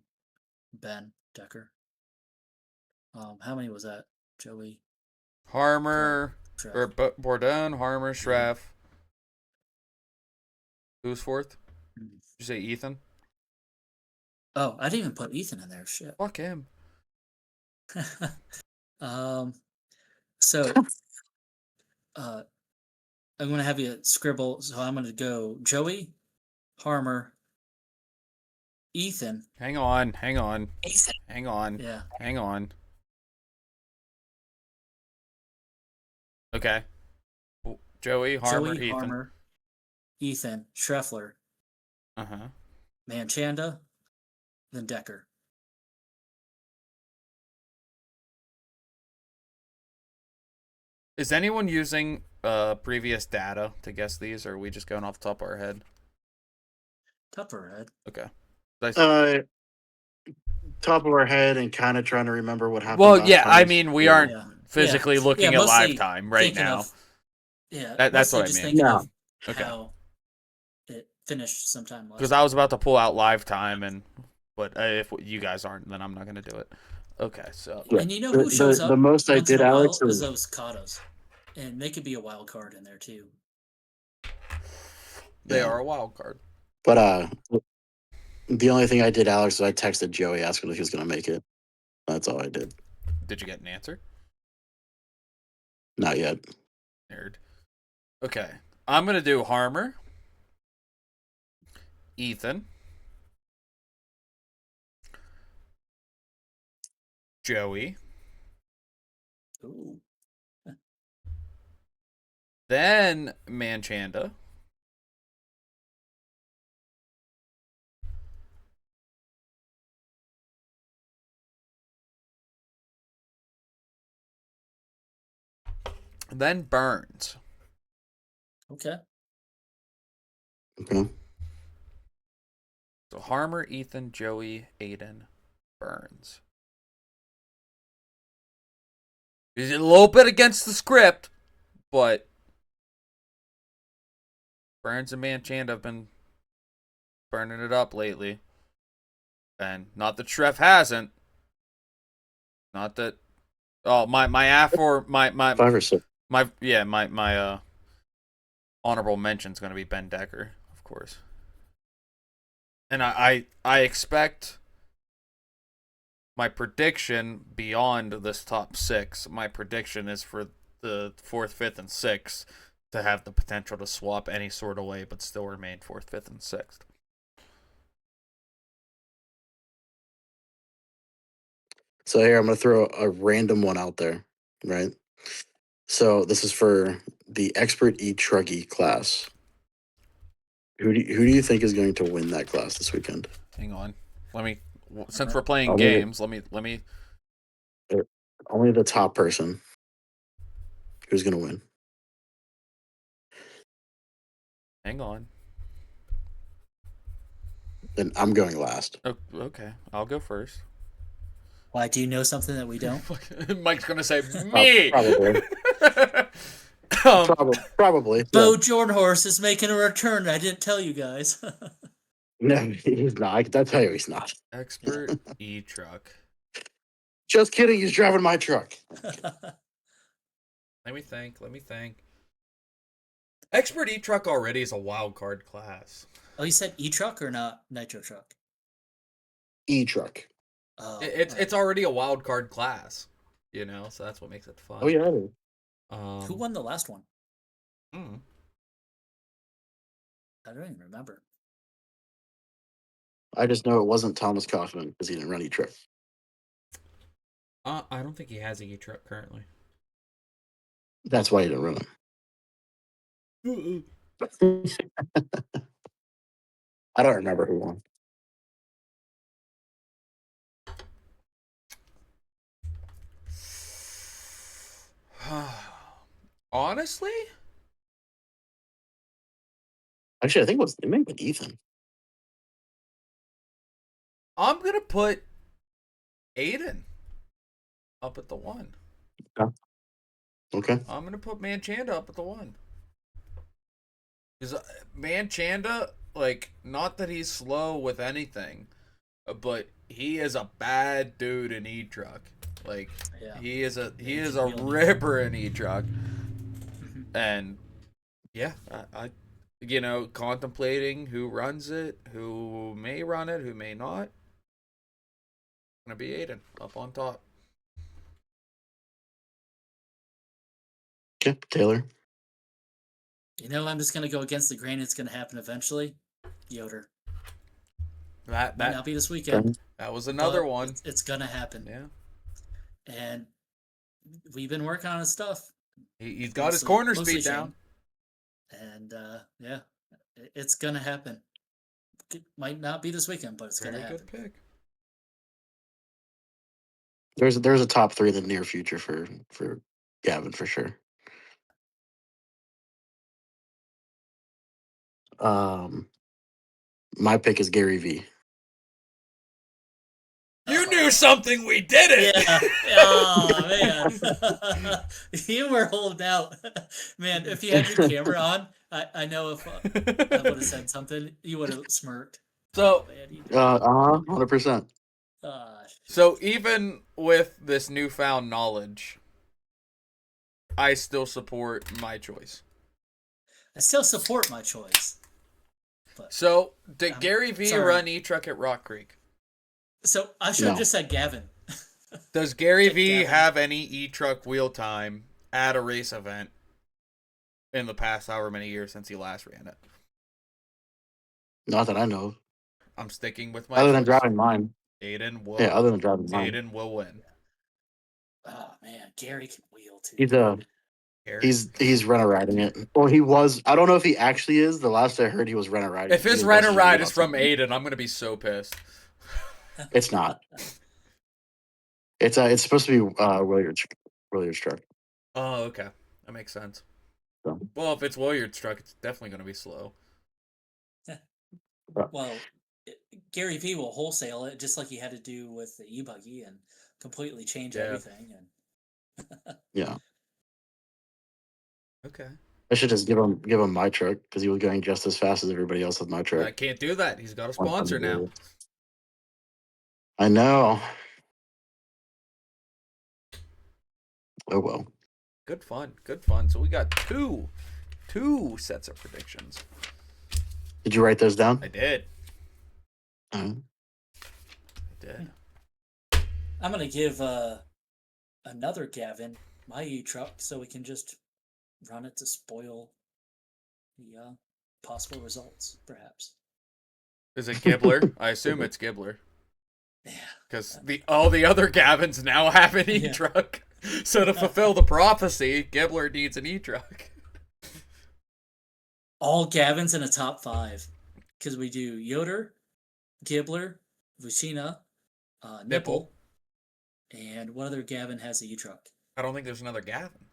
Ben Decker. How many was that? Joey,
Harmer.
Trev.
Or Bourdon, Harmer, Schraff. Who's fourth?
Mm.
Did you say Ethan?
Oh, I didn't even put Ethan in there. Shit.
Fuck him.
So, I'm gonna have you scribble. So I'm gonna go Joey, Harmer, Ethan.
Hang on.
Ethan.
Hang on.
Yeah.
Hang on. Okay. Joey, Harmer,
Joey,
Ethan.
Harmer, Ethan, Scheffler,
Uh-huh.
Manchanda, then Decker.
Is anyone using previous data to guess these, or are we just going off the top of our head?
Top of our head.
Okay.
Top of our head and kind of trying to remember what happened.
Well,
last
yeah, I
time.
mean, we
Yeah.
aren't
Yeah.
physically
Yeah.
looking
Yeah,
at live
mostly
time right
thinking
now.
of- yeah,
That's
mostly
what I
just
mean.
thinking
Yeah.
of
Okay.
how it finished sometime last.
Because I was about to pull out live time, but if you guys aren't, then I'm not going to do it. Okay, so
Yeah.
And you know who shows
the
up
most I
once
did,
in a while
Alex,
is
is
those Katas, and they could be a wild card in there too.
they
Yeah.
are a wild card.
But the only thing I did, Alex, is I texted Joey asking if he was gonna make it. That's all I did.
Did you get an answer?
Not yet.
Nerd. Okay, I'm going to do Harmer, Ethan, Joey,
Ooh.
then Manchanda, then Burns.
Okay.
Okay.
So Harmer, Ethan, Joey, Aiden, Burns. Is a little bit against the script, but Burns and Manchanda have been burning it up lately. And not that Trev hasn't. Not that. Oh, my my
5 or 6.
my honorable mention is going to be Ben Decker, of course. And I expect my prediction beyond this top 6. My prediction is for the 4th, 5th, and 6th to have the potential to swap any sort of way, but still remain 4th, 5th, and 6th.
So here I'm gonna throw a random one out there, right? So this is for the expert e-truggy class. Who do you think is going to win that class this weekend?
Hang on. Since we're playing
I'll leave it.
games, let me
Only the top person. Who's gonna win?
hang on.
Then I'm going last.
Oh, okay, I'll go first.
Why, do you know something that we don't?
Mike's gonna say me.
Probably. Probably.
Bo
Yeah.
Jornhorse is making a return. I didn't tell you guys.
No, he's not. I tell you, he's not.
Expert e-truck.
Just kidding. He's driving my truck.
Let me think. Expert e-truck already is a wild card class.
Oh, you said e-truck or not nitro truck?
E-truck.
Oh,
It's already a wild card class, so that's what makes it fun.
Oh yeah. it is.
Who won the last one?
hmm.
I don't even remember.
I just know it wasn't Thomas Kaufman because he didn't run e-truck.
I don't think he has a e-truck currently.
That's why he didn't run him. I don't remember who won.
Honestly,
Actually, I think it may have been Ethan.
I'm gonna put Aiden up at the 1.
Okay.
I'm gonna put Manchanda up at the 1. Because Manchanda, like, not that he's slow with anything, but he is a bad dude in E-Truck. Like,
Yeah.
he is a
wheel.
ripper in E-Truck. And yeah, I contemplating who runs it, who may run it, who may not. Gonna be Aiden up on top.
Okay, Taylor.
I'm just gonna go against the grain. It's gonna happen eventually. Yoder.
That
Might not be this weekend.
that was another
but
one.
It's gonna happen.
Yeah,
And we've been working on his stuff.
he's got his corner speed down.
And yeah, it's gonna happen. It might not be this weekend, but it's gonna happen.
Good pick.
There's a top 3 in the near future for Gavin for sure. My pick is Gary V.
You knew something we didn't.
Yeah. Oh man, you were holding out, man. If you had your camera on, I know if I would have said something, you would have smirked.
So,
100%.
so even with this newfound knowledge, I still support my choice.
I still support my choice. But,
So, did Gary V
sorry.
run E-Truck at Rock Creek?
So I should have
No.
just said Gavin.
Does Gary V
Gavin.
have any E-Truck wheel time at a race event in the past however many years since he last ran it?
Not that I know of.
I'm sticking with my
Other than
choice.
driving mine.
Aiden will.
Yeah, other than driving mine.
Aiden will win.
Oh man, Gary can wheel too.
Gary?
He's rent riding it. Well, he was. I don't know if he actually is. The last I heard, he was rent riding.
If his rent a ride is from Aiden, I'm gonna be so pissed.
It's not. It's supposed to be Williard's truck.
Oh, okay, that makes sense.
So.
Well, if it's Williard's truck, it's definitely gonna be slow.
Well, Gary V will wholesale it just like he had to do with the e-buggy and completely change everything. And
Yeah.
Okay.
I should just give him my truck because he was going just as fast as everybody else with my truck.
I can't do that. He's got a sponsor now.
I know. Oh well.
Good fun. Good fun. So we got two sets of predictions.
Did you write those down?
I did.
Uh,
I did.
I'm gonna give another Gavin my e-truck so we can just run it to spoil the possible results, perhaps.
Is it Gibbler? I assume it's Gibbler.
Yeah.
Because all the other Gavins now have an
Yeah.
e-truck. So to fulfill the prophecy, Gibbler needs an e-truck.
All Gavins in a top 5 because we do Yoder, Gibbler, Vucina, Nipple, and what other Gavin has a e-truck?
I don't think there's another Gavin.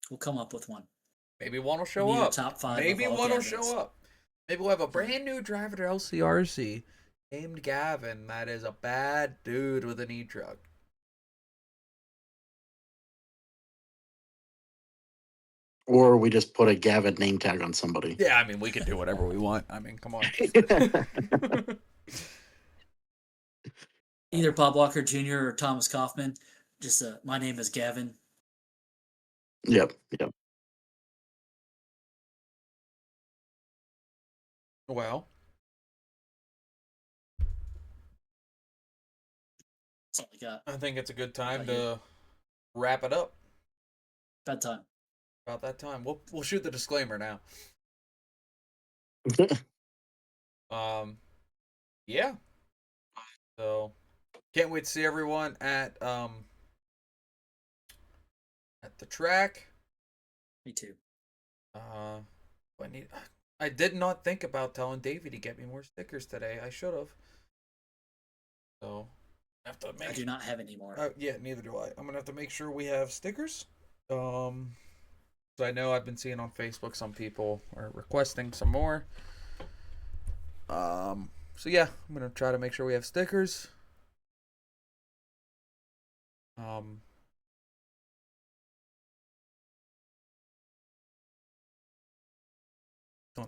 We'll come up with one.
Maybe one will
We
show
need a
up.
top 5
Maybe
of all
one will
Gavins.
show up. Maybe we'll have a brand new driver to LCRC named Gavin that is a bad dude with an e-truck.
or we just put a Gavin name tag on somebody.
Yeah, I mean, we can do whatever we want. I mean, come on.
Either Bob Walker Jr. or Thomas Kaufman. Just my name is Gavin.
Yep.
Well,
That's all I got.
I think it's a good time
How about
to wrap it up.
Bedtime.
About that time. We'll shoot the disclaimer now. Yeah. So can't wait to see everyone at the track.
Me too.
I did not think about telling Davey to get me more stickers today. I should have. So I have to
I do not have any more.
yeah, neither do I. I'm gonna have to make sure we have stickers. So I know I've been seeing on Facebook some people are requesting some more. So yeah, I'm gonna try to make sure we have stickers. Don't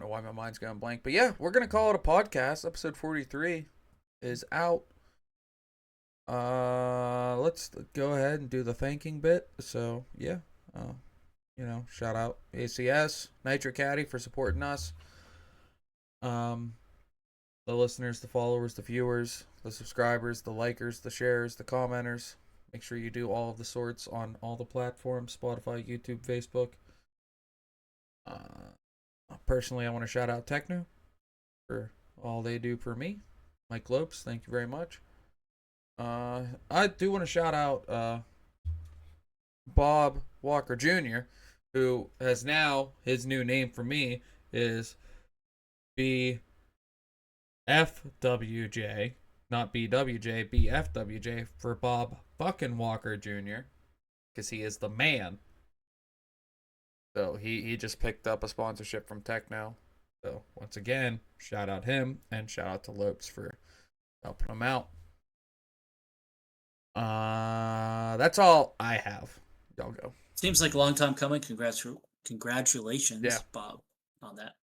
know why my mind's going blank, but yeah, we're gonna call it a podcast. Episode 43 is out. Let's go ahead and do the thanking bit. So yeah, shout out ACS, Nitro Caddy for supporting us. The listeners, the followers, the viewers, the subscribers, the likers, the sharers, the commenters. Make sure you do all of the sorts on all the platforms: Spotify, YouTube, Facebook. Personally, I want to shout out Techno for all they do for me. Mike Lopes, thank you very much. I do want to shout out Bob Walker Jr., who has now, his new name for me is BFWJ, not BWJ, BFWJ for Bob fucking Walker Jr., because he is the man. So he just picked up a sponsorship from Techno. So once again, shout out him and shout out to Lopes for helping him out. That's all I have. Y'all go.
Seems like a long time coming. Congratulations,
Yeah.
Bob, on that.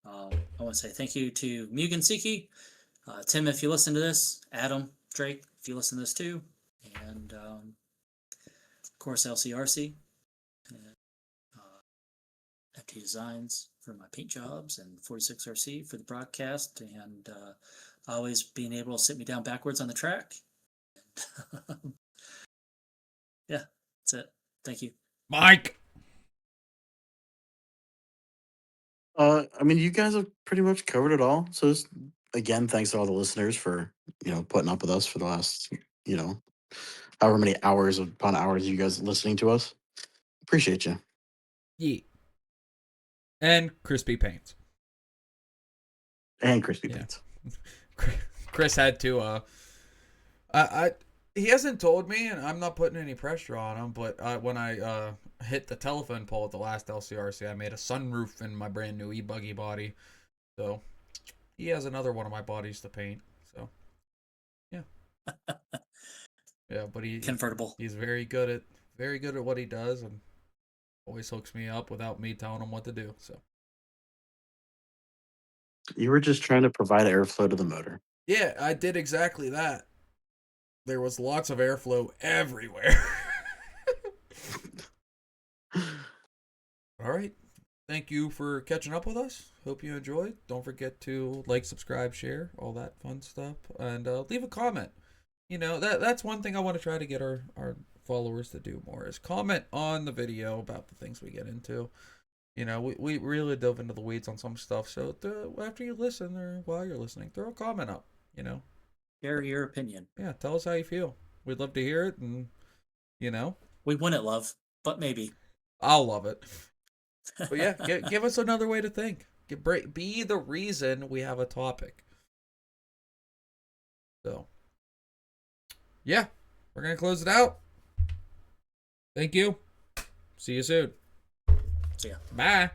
I want to say thank you to Mugen Siki, Tim, if you listen to this, Adam, Drake, if you listen to this too, and of course LCRC, and FT Designs for my paint jobs, and 46RC for the broadcast, and always being able to sit me down backwards on the track. Yeah, that's it. Thank you.
Mike!
I mean, you guys have pretty much covered it all. So just, again, thanks to all the listeners for, putting up with us for the last, however many hours upon hours you guys listening to us. Appreciate you.
Yeah. And Crispy Paints.
And Crispy
Yeah.
Paints.
Chris had to he hasn't told me, and I'm not putting any pressure on him, but when I hit the telephone pole at the last LCRC, I made a sunroof in my brand new e-buggy body. So he has another one of my bodies to paint. So yeah. Yeah, but
Convertible.
he's very good at what he does, and always hooks me up without me telling him what to do. So
You were just trying to provide airflow to the motor.
yeah, I did exactly that. There was lots of airflow everywhere. All right. Thank you for catching up with us. Hope you enjoyed. Don't forget to like, subscribe, share, all that fun stuff. And leave a comment. That's one thing I want to try to get our followers to do more is comment on the video about the things we get into. We really dove into the weeds on some stuff. So after you listen or while you're listening, throw a comment up,
Share your opinion.
Yeah, tell us how you feel. We'd love to hear it, and
We wouldn't love, but maybe.
I'll love it. But yeah, give us another way to think. Be the reason we have a topic. So, yeah, we're gonna close it out. Thank you. See you soon.
See ya.
Bye.